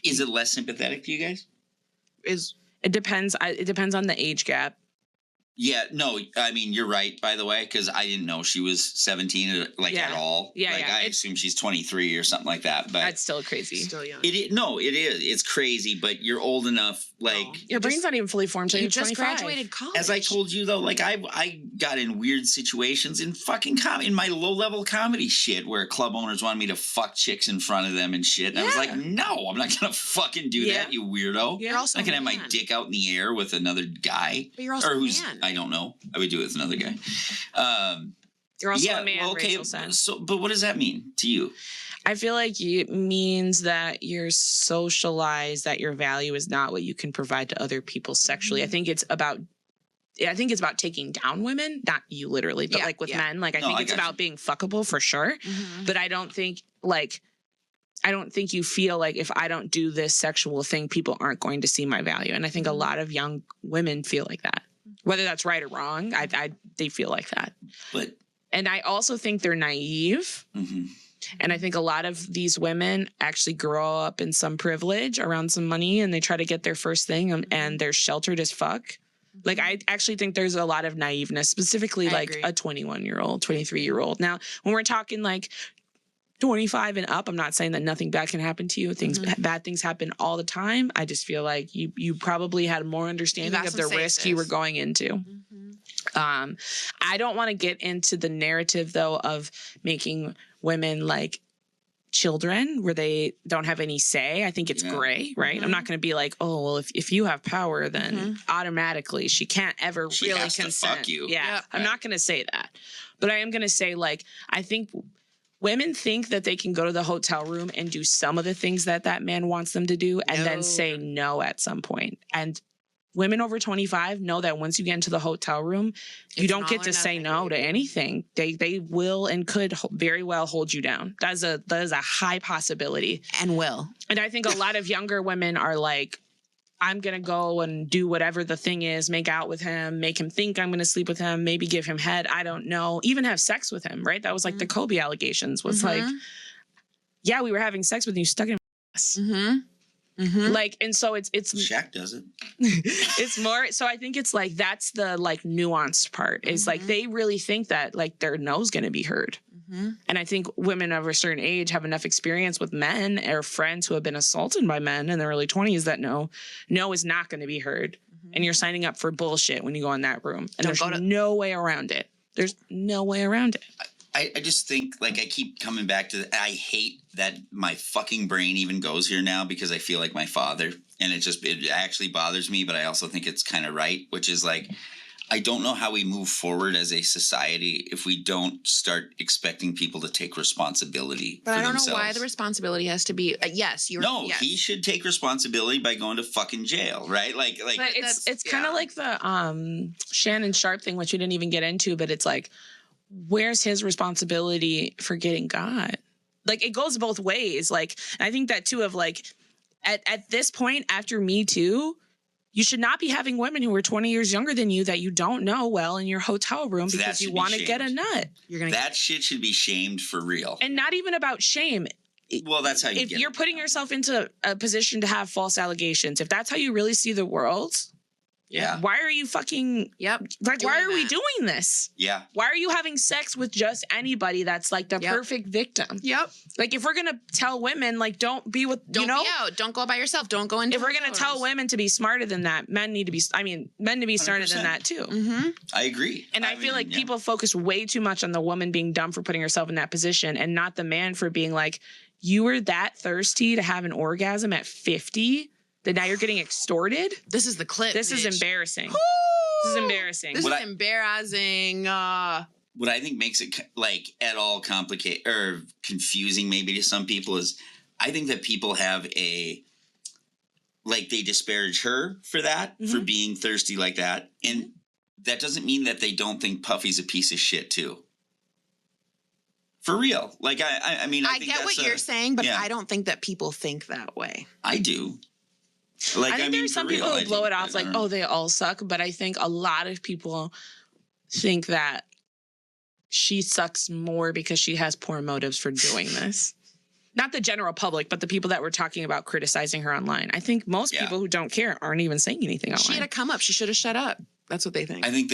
Is it less sympathetic to you guys? It depends. It depends on the age gap. Yeah, no, I mean, you're right, by the way, because I didn't know she was 17, at all. Yeah, I assume she's 23 or something like that. But that's still crazy. Still young. It is. It's crazy, but you're old enough, your brain's not even fully formed until you you're just 25. graduated college. As I told you, though, I got in weird situations in fucking in my low-level comedy shit where club owners wanted me to fuck chicks in front of them and shit. And I was like, no, I'm not going to fucking do that, you weirdo. You're also I'm not going to have my dick out in the air with another guy. But you're also a man. I don't know. I would do it with another guy. You're also a man, well, okay, Rachel said. So, but what does that mean to you? I feel like it means that you're socialized, that your value is not what you can provide to other people sexually. I think it's I think it's about taking down women, not you literally, but like with men. Like I think it's about being fuckable for sure. But I don't think you feel like if I don't do this sexual thing, people aren't going to see my value. And I think a lot of young women feel like that. Whether that's right or wrong, they feel like that. And I also think they're naive. And I think a lot of these women actually grow up in some privilege around some money and they try to get their first thing and they're sheltered as fuck. Like, I actually think there's a lot of naiveness, specifically like a 21-year-old, 23-year-old. Now, when we're talking like 25 and up, I'm not saying that nothing bad can happen to you. Bad things happen all the time. I just feel like you probably had more understanding of the risk you were going into. I don't want to get into the narrative, though, of making women like children where they don't have any say. I think it's gray, right? I'm not going to be like, oh, well, if you have power, then automatically she can't ever really consent. Fuck you. I'm not going to say that. But I am going to say, like, I think women think that they can go to the hotel room and do some of the things that man wants them to do and then say no at some point. And women over 25 know that once you get into the hotel room, you don't get to say no to anything. They will and could very well hold you down. That is a high possibility. And will. And I think a lot of younger women are like, I'm going to go and do whatever the thing is, make out with him, make him think I'm going to sleep with him, maybe give him head. I don't know. Even have sex with him, right? That was like the Kobe allegations was like, yeah, we were having sex with you, stuck in my ass. Like, and so it's Shaq does it. It's more, so I think it's like, that's the like nuanced part is like, they really think that like their no's going to be heard. And I think women of a certain age have enough experience with men or friends who have been assaulted by men in their early 20s that no is not going to be heard. And you're signing up for bullshit when you go in that room. And there's no way around it. There's no way around it. I just think, like, I keep coming back to I hate that my fucking brain even goes here now because I feel like my father. And it actually bothers me, but I also think it's kind of right, which is like, I don't know how we move forward as a society if we don't start expecting people to take responsibility for themselves. But I don't know why the responsibility has to be, he should take responsibility by going to fucking jail, right? Like but it's kind of like the Shannon Sharp thing, which we didn't even get into, but it's like, where's his responsibility for getting God? Like, it goes both ways. Like, I think that too of like, at this point after Me Too, you should not be having women who are 20 years younger than you that you don't know well in your hotel room because you want to get a nut. That shit should be shamed for real. And not even about shame. Well, that's how you get it. If you're putting yourself into a position to have false allegations, if that's how you really see the world, why are you fucking... Like, why are we doing this? Why are you having sex with just anybody that's like the perfect victim? Like, if we're going to tell women, like, don't be with... Don't be out. Don't go by yourself. Don't go into... If we're going to tell women to be smarter than that, men to be smarter 100%. Than that too. I agree. And I feel like people focus way too much on the woman being dumb for putting herself in that position and not the man for being like, you were that thirsty to have an orgasm at 50... that now you're getting extorted. This is the clip. This is embarrassing. Woo! This is embarrassing. This is embarrassing. What I think makes it like at all complicated or confusing maybe to some people is I think that people have they disparage her for that, for being thirsty like that. And that doesn't mean that they don't think Puffy's a piece of shit too. For real. Like, I mean, I think get what you're saying, but I don't think that people think that way. I do. Like, I think there's some people who blow it off like, oh, they all suck. But I think a lot of people think that she sucks more because she has poor motives for doing this. Not the general public, but the people that were talking about criticizing her online. I think most people who don't care aren't even saying anything online. She had to come up. She should have shut up. That's what they think. I think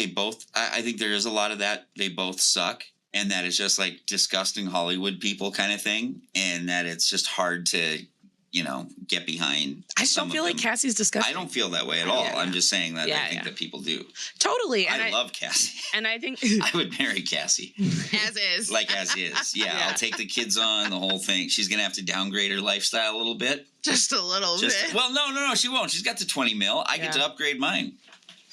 I think there is a lot of that. They both suck. And that it's just like disgusting Hollywood people kind of thing. And that it's just hard to... get behind. I don't feel like Cassie's disgusting. I don't feel that way at all. I'm just saying that I think that people do. Totally. And I love Cassie. And I think I would marry Cassie. As is. Like as is. Yeah, I'll take the kids on, the whole thing. She's going to have to downgrade her lifestyle a little bit. Just a little bit. Well, no, she won't. She's got the 20 mil. I get to upgrade mine.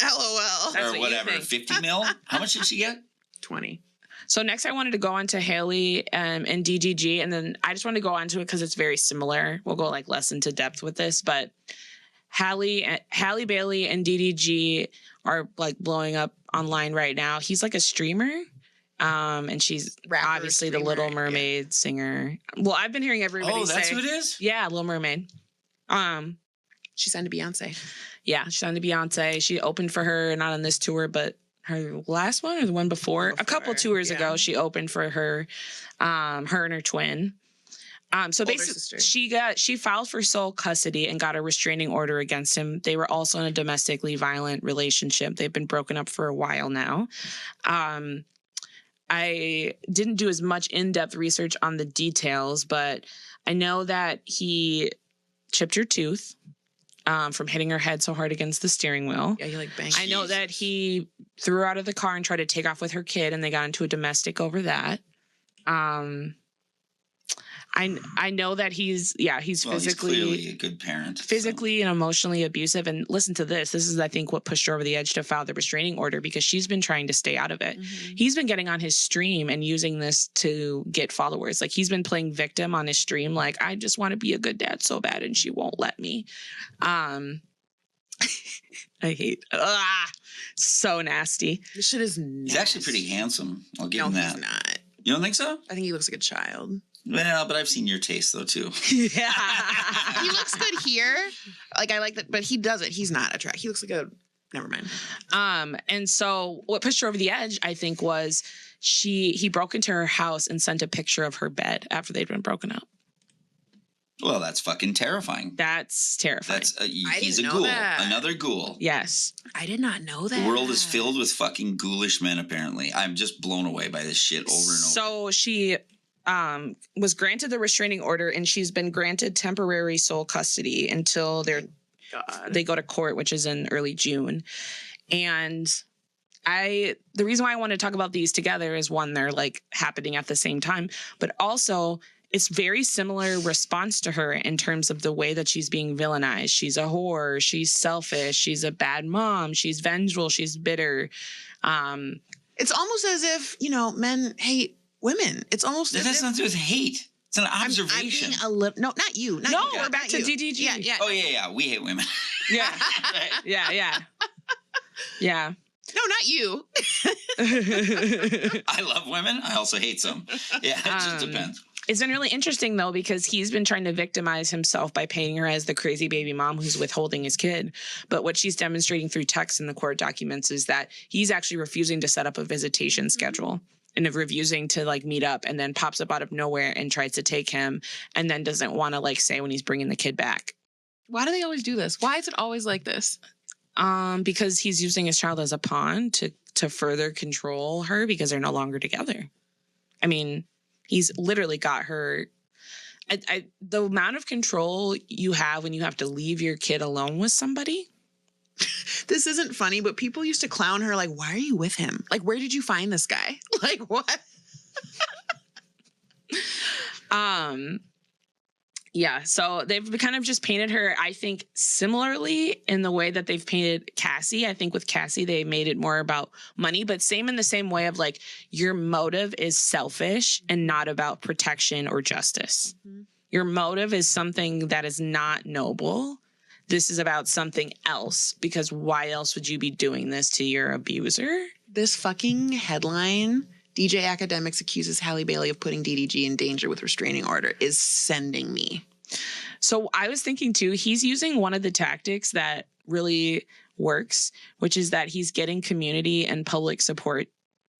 LOL. That's or whatever. 50 mil? How much did she get? 20. So next I wanted to go on to Halle and DGG, and then I just want to go on to it because it's very similar. We'll go like less into depth with this, but Halle Bailey and DDG are like blowing up online right now. He's like a streamer. And she's Rapper, obviously streamer, the Little Mermaid singer. Well, I've been hearing everybody say. Oh, that's who it is? Yeah, Little Mermaid. She signed to Beyonce. Yeah, she signed to Beyonce. She opened for her, not on this tour, but her last one or the one before. A couple tours ago, she opened for her, her and her twin. So basically, she filed for sole custody and got a restraining order against him. They were also in a domestically violent relationship. They've been broken up for a while now. I didn't do as much in-depth research on the details, but I know that he chipped her tooth from hitting her head so hard against the steering wheel. Yeah, he like banged. I know that he threw her out of the car and tried to take off with her kid, and they got into a domestic over that. I know that he's physically he's clearly a good parent. Physically and emotionally abusive. And listen to this. This is, I think, what pushed her over the edge to file the restraining order, because she's been trying to stay out of it. Mm-hmm. He's been getting on his stream and using this to get followers. Like, he's been playing victim on his stream. Like, I just want to be a good dad so bad and she won't let me. I hate, so nasty. This shit is nasty. He's actually pretty handsome. I'll give him that. He's not. You don't think so? I think he looks like a child. Well, but I've seen your taste though too. Yeah. He looks good here. Like, I like that, but he doesn't. He's not attractive. He looks like a, never mind. And so what pushed her over the edge, I think, was he broke into her house and sent a picture of her bed after they'd been broken up. Well, that's fucking terrifying. That's terrifying. He's a ghoul. That. Another ghoul. Yes. I did not know that. The world is filled with fucking ghoulish men, apparently. I'm just blown away by this shit over and over. So she was granted the restraining order, and she's been granted temporary sole custody until they go to court, which is in early June. And the reason why I want to talk about these together is, one, they're like happening at the same time, but also it's very similar response to her in terms of the way that she's being villainized. She's a whore. She's selfish. She's a bad mom. She's vengeful. She's bitter. It's almost as if, men hate women. It's almost that has nothing to do with hate. It's an observation. I'm being no, not you. Not you. We're back to DDG. Yeah. Oh yeah. We hate women. Yeah. Yeah. Yeah. No, not you. I love women. I also hate some. Yeah, it just depends. It's been really interesting, though, because he's been trying to victimize himself by painting her as the crazy baby mom who's withholding his kid. But what she's demonstrating through text in the court documents is that he's actually refusing to set up a visitation schedule and refusing to like meet up, and then pops up out of nowhere and tries to take him, and then doesn't want to like say when he's bringing the kid back. Why do they always do this? Why is it always like this? Because he's using his child as a pawn to further control her because they're no longer together. I mean, he's literally got her. The amount of control you have when you have to leave your kid alone with somebody. This isn't funny, but people used to clown her like, why are you with him? Like, where did you find this guy? Like, what? Yeah, so they've kind of just painted her, I think, similarly in the way that they've painted Cassie. I think with Cassie, they made it more about money, but in the same way of like, your motive is selfish and not about protection or justice. Mm-hmm. Your motive is something that is not noble. This is about something else, because why else would you be doing this to your abuser? This fucking headline, DJ Academics accuses Halle Bailey of putting DDG in danger with restraining order, is sending me. So I was thinking too, he's using one of the tactics that really works, which is that he's getting community and public support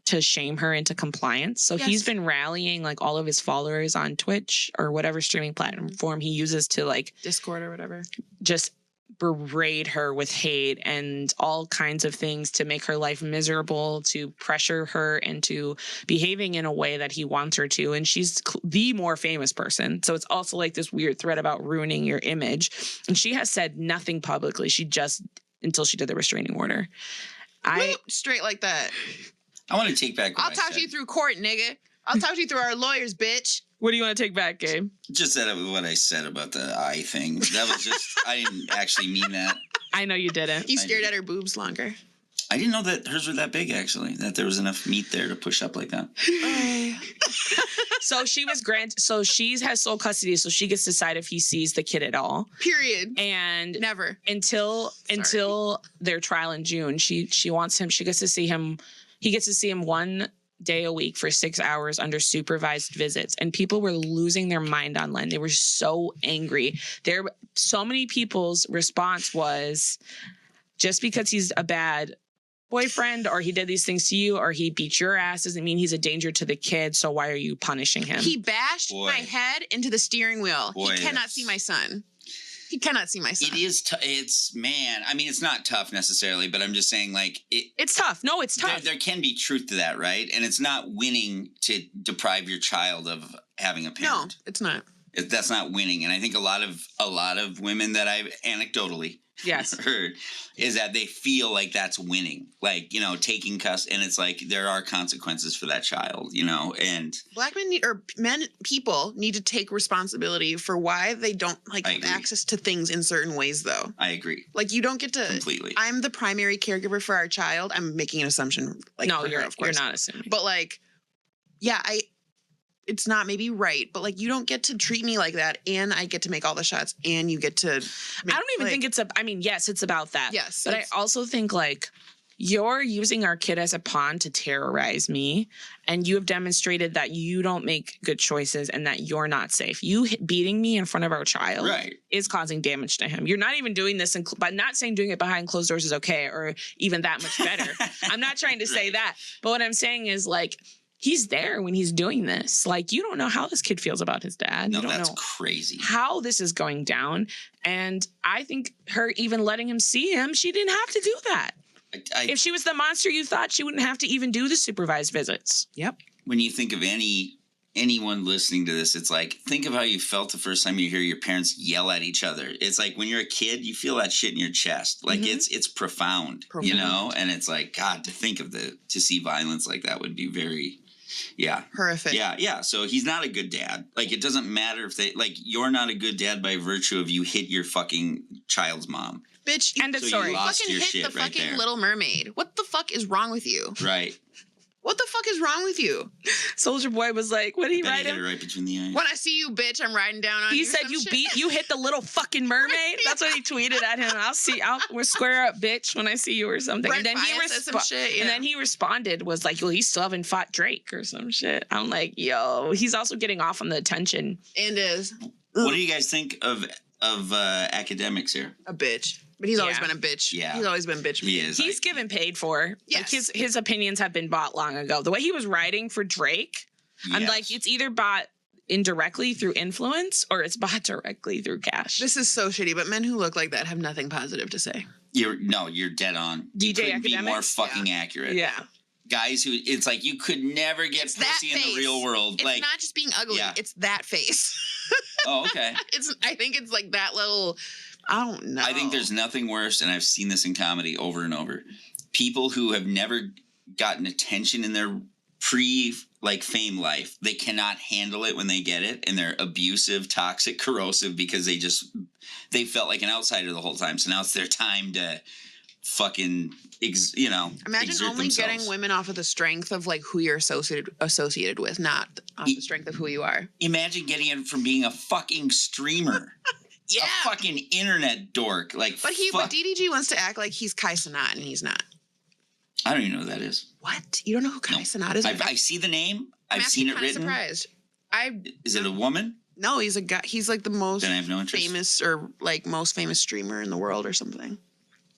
to shame her into compliance. So he's been rallying like all of his followers on Twitch or whatever streaming platform he uses to like Discord or whatever, just berate her with hate and all kinds of things to make her life miserable, to pressure her into behaving in a way that he wants her to. And she's the more famous person. So it's also like this weird threat about ruining your image. And she has said nothing publicly. Until she did the restraining order. Straight like that. I want to take back what I'll talk to you through court, nigga. I'll talk to you through our lawyers, bitch. What do you want to take back, Gabe? Just that what I said about the eye thing. That was just, I didn't actually mean that. I know you didn't. You stared at her boobs longer. I didn't know that hers were that big, actually. That there was enough meat there to push up like that. So she was so she has sole custody, so she gets to decide if he sees the kid at all. Period. And never until their trial in June, she wants him. She gets to see him. He gets to see him 1 day a week for 6 hours under supervised visits. And people were losing their mind online. They were so angry. So many people's response was, just because he's a bad boyfriend or he did these things to you or he beat your ass doesn't mean he's a danger to the kid. So why are you punishing him? He bashed my head into the steering wheel. He cannot see my son. He cannot see my son. It is. Man. I mean, it's not tough necessarily, but I'm just saying, like, it's tough. No, it's tough. There can be truth to that, right? And it's not winning to deprive your child of having a parent. No, it's not. That's not winning. And I think a lot of women that I've anecdotally heard is that they feel like that's winning, like, you know, taking and it's like there are consequences for that child, you know. And black men people need to take responsibility for why they don't have access to things in certain ways, though. I agree. Like, you don't get to completely. I'm the primary caregiver for our child. I'm making an assumption. Like, no, you're not assuming. But like, yeah, it's not maybe right, but like, you don't get to treat me like that, and I get to make all the shots, and you get to I don't even think it's yes, it's about that. Yes. But I also think, like, you're using our kid as a pawn to terrorize me, and you have demonstrated that you don't make good choices and that you're not safe. You beating me in front of our child is causing damage to him. You're not even doing this, but not saying doing it behind closed doors is okay or even that much better. I'm not trying to say that. But what I'm saying is, like, he's there when he's doing this. Like, you don't know how this kid feels about his dad. No, you don't that's know crazy. how this is going down. And I think her even letting him see him, she didn't have to do that. If she was the monster you thought, she wouldn't have to even do the supervised visits. Yep. When you think of anyone listening to this, it's like, think of how you felt the first time you hear your parents yell at each other. It's like when you're a kid, you feel that shit in your chest. Like, it's profound, you know? And it's like, God, to think of to see violence like that would be very... Yeah. Horrific. Yeah. So he's not a good dad. Like, it doesn't matter if you're not a good dad by virtue of you hit your fucking child's mom. Bitch, end of story. You lost fucking your hit shit the right fucking there. Little Mermaid. What the fuck is wrong with you? Right. What the fuck is wrong with you? Soldier Boy was like, what did he write him? Hit it right between the eyes. When I see you, bitch, I'm riding down on you. He said you hit the little fucking mermaid. That's what he tweeted at him. We're square up, bitch, when I see you or something. Brent and then and then he responded, was like, well, he still haven't fought Drake or some shit. I'm like, yo, he's also getting off on the attention. And is. What do you guys think of academics here? A bitch. But he's always been a bitch. Yeah. He's always been a bitch. He is. He's given paid for. Yes. Like, his opinions have been bought long ago. The way he was writing for Drake, I'm like, it's either bought indirectly through influence or it's bought directly through cash. This is so shitty, but men who look like that have nothing positive to say. You're dead on. DJ Couldn't be more Academics? fucking accurate. Yeah. Guys who, it's like, you could never get pussy in the real world. It's like, not just being ugly. Yeah. It's that face. Oh, okay. I think it's like that little... I don't know. I think there's nothing worse, and I've seen this in comedy over and over. People who have never gotten attention in their fame life, they cannot handle it when they get it, and they're abusive, toxic, corrosive because they felt like an outsider the whole time. So now it's their time to fucking imagine only themselves. Getting women off of the strength of like who you're associated with, not off the strength of who you are. Imagine getting it from being a fucking streamer. Yeah. A fucking internet dork. But DDG wants to act like he's Kai Cenat, and he's not. I don't even know who that is. What? You don't know who Kai Cenat is? I see the name. I've seen it written. Surprised. Is it a woman? No, he's a guy. He's like the most Then I have no interest. famous or like most famous streamer in the world or something.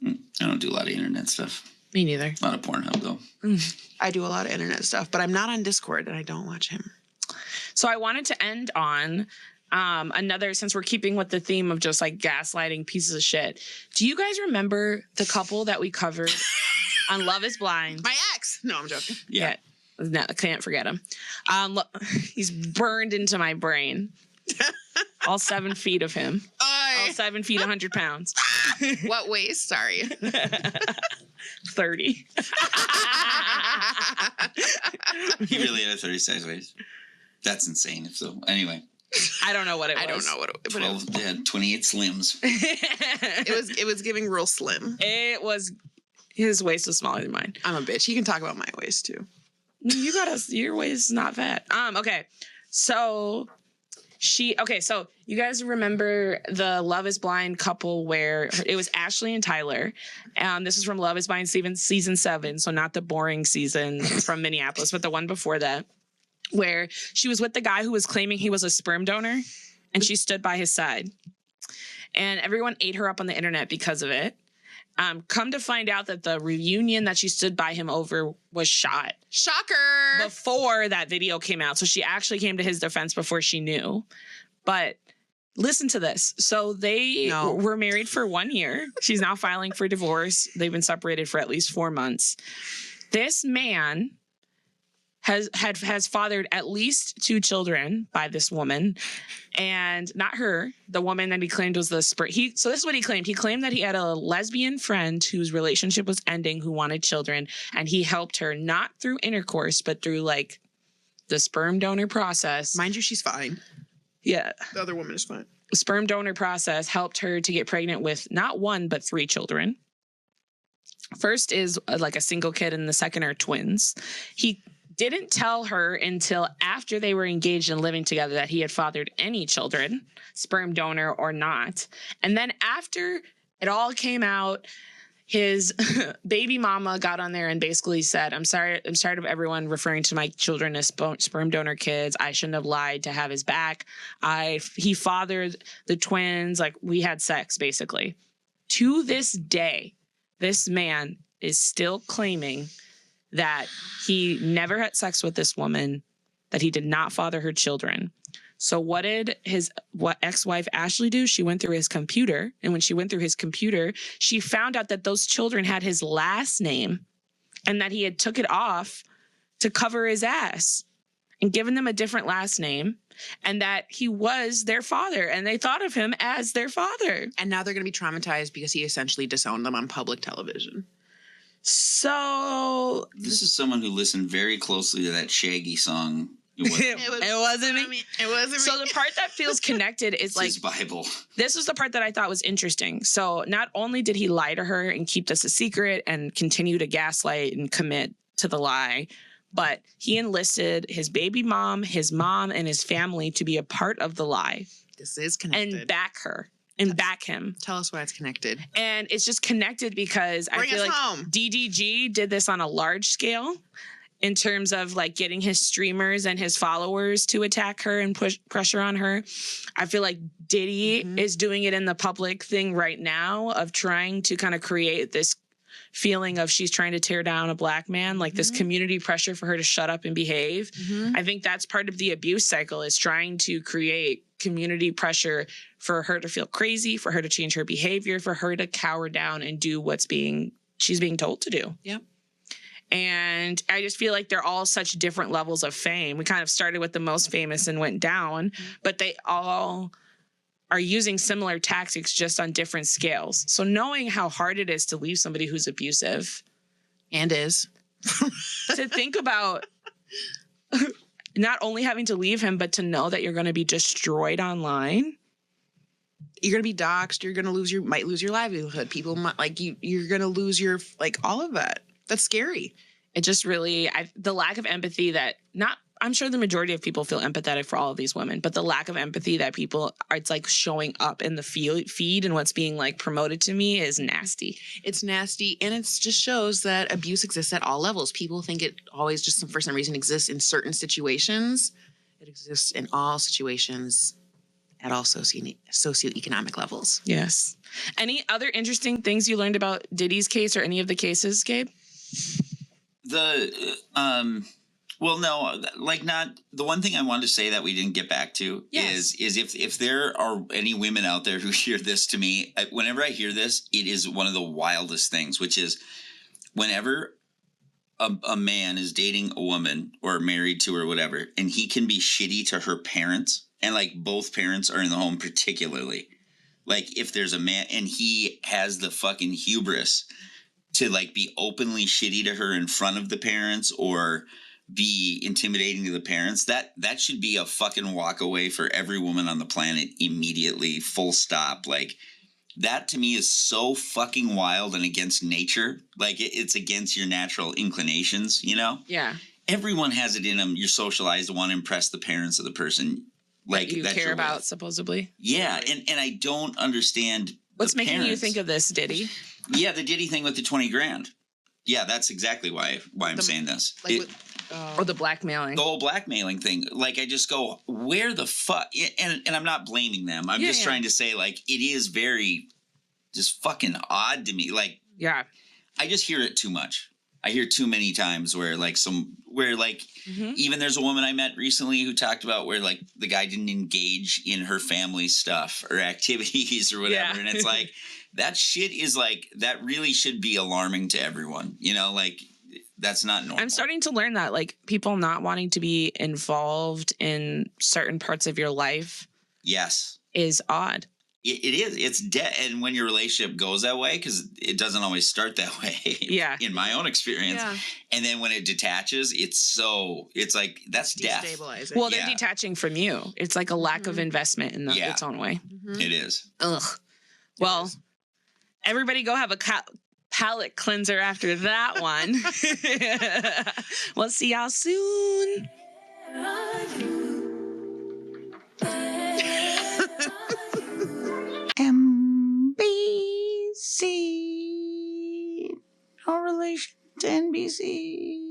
I don't do a lot of internet stuff. Me neither. A lot of Pornhub though. I do a lot of internet stuff, but I'm not on Discord and I don't watch him. So I wanted to end on another, since we're keeping with the theme of just like gaslighting pieces of shit. Do you guys remember the couple that we covered on Love is Blind? My ex. No, I'm joking. Yeah. No, I can't forget him. Look, he's burned into my brain. All 7 feet of him. All 7 feet, 100 pounds. What waist? Sorry. 30. He really had a 30-size waist. That's insane. So anyway. I don't know what it was. I don't know what it was. 12 dead, 28 slims. It was giving real slim. It was, his waist was smaller than mine. I'm a bitch. You can talk about my waist too. Your waist is not fat. Okay. So so you guys remember the Love is Blind couple where it was Ashley and Tyler. This is from Love is Blind season 7. So not the boring season from Minneapolis, but the one before that, where she was with the guy who was claiming he was a sperm donor and she stood by his side. And everyone ate her up on the internet because of it. Come to find out that the reunion that she stood by him over was shot. Shocker. Before that video came out. So she actually came to his defense before she knew. But listen to this. So they were married for 1 year. She's now filing for divorce. They've been separated for at least 4 months. This man has fathered at least 2 children by this woman, and not her, the woman that he claimed was the so this is what he claimed. He claimed that he had a lesbian friend whose relationship was ending who wanted children, and he helped her not through intercourse, but through like the sperm donor process. Mind you, she's fine. Yeah. The other woman is fine. Sperm donor process helped her to get pregnant with not 1, but 3 children. First is like a single kid, and the second are twins. He didn't tell her until after they were engaged and living together that he had fathered any children, sperm donor or not. And then after it all came out, his baby mama got on there and basically said, I'm sorry of everyone referring to my children as sperm donor kids. I shouldn't have lied to have his back. He fathered the twins. Like, we had sex, basically. To this day, this man is still claiming that he never had sex with this woman, that he did not father her children. So what did his ex-wife Ashley do? She went through his computer, and when she went through his computer, she found out that those children had his last name and that he had took it off to cover his ass and given them a different last name, and that he was their father, and they thought of him as their father. And now they're going to be traumatized because he essentially disowned them on public television. So this is someone who listened very closely to that Shaggy song. It wasn't me. It wasn't me. So the part that feels connected is like his Bible. This was the part that I thought was interesting. So not only did he lie to her and keep this a secret and continue to gaslight and commit to the lie, but he enlisted his baby mom, his mom, and his family to be a part of the lie. This is connected. And back her. And back him. Tell us why it's connected. And it's just connected because I feel like DDG did this on a large scale in terms of like getting his streamers and his followers to attack her and push pressure on her. I feel like Diddy is doing it in the public thing right now of trying to kind of create this feeling of she's trying to tear down a black man, like this community pressure for her to shut up and behave. I think that's part of the abuse cycle, is trying to create community pressure for her to feel crazy, for her to change her behavior, for her to cower down and do she's being told to do. Yep. And I just feel like they're all such different levels of fame. We kind of started with the most famous and went down, but they all are using similar tactics just on different scales. So knowing how hard it is to leave somebody who's abusive. And is. To think about not only having to leave him, but to know that you're going to be destroyed online. You're going to be doxxed. You're going to might lose your livelihood. People might, like, you're going to lose your, like, all of that. That's scary. It just really, the lack of empathy I'm sure the majority of people feel empathetic for all of these women, but the lack of empathy that it's like showing up in the feed and what's being like promoted to me is nasty. It's nasty. And it just shows that abuse exists at all levels. People think it always just for some reason exists in certain situations. It exists in all situations at all socioeconomic levels. Yes. Any other interesting things you learned about Diddy's case or any of the cases, Gabe? Well, no, like not the one thing I wanted to say that we didn't get back to is if there are any women out there who hear this to me, whenever I hear this, it is one of the wildest things, which is whenever a man is dating a woman or married to her or whatever, and he can be shitty to her parents, and like both parents are in the home particularly, like if there's a man and he has the fucking hubris to like be openly shitty to her in front of the parents or be intimidating to the parents, that should be a fucking walk away for every woman on the planet immediately, full stop. Like that to me is so fucking wild and against nature. Like it's against your natural inclinations, you know? Yeah. everyone has it in them. You're socialized to want to impress the parents of the person like you that care you're about, with. supposedly. Yeah, and I don't understand. What's the making you parents. think of this, Diddy? Yeah, the Diddy thing with the 20 grand. Yeah, that's exactly why I'm saying this. Or the blackmailing. The whole blackmailing thing. Like, I just go, where the fuck? And I'm not blaming them. I'm just trying to say, like, it is very just fucking odd to me. Like, Yeah. I just hear it too much. I hear too many times where even there's a woman I met recently who talked about where like the guy didn't engage in her family stuff or activities or whatever. Yeah. And it's like, that shit is like, that really should be alarming to everyone. You know, like that's not normal. I'm starting to learn that like people not wanting to be involved in certain parts of your life. Yes. Is odd. It is. It's dead. And when your relationship goes that way, because it doesn't always start that way. Yeah. In my own experience. Yeah. And then when it detaches, it's like, that's death. Destabilizing. Well, they're detaching from you. It's like a lack of investment in Yeah. its own way. It is. Ugh. Well, everybody go have a palate cleanser after that one. We'll see y'all soon. NBC. No relation to NBC.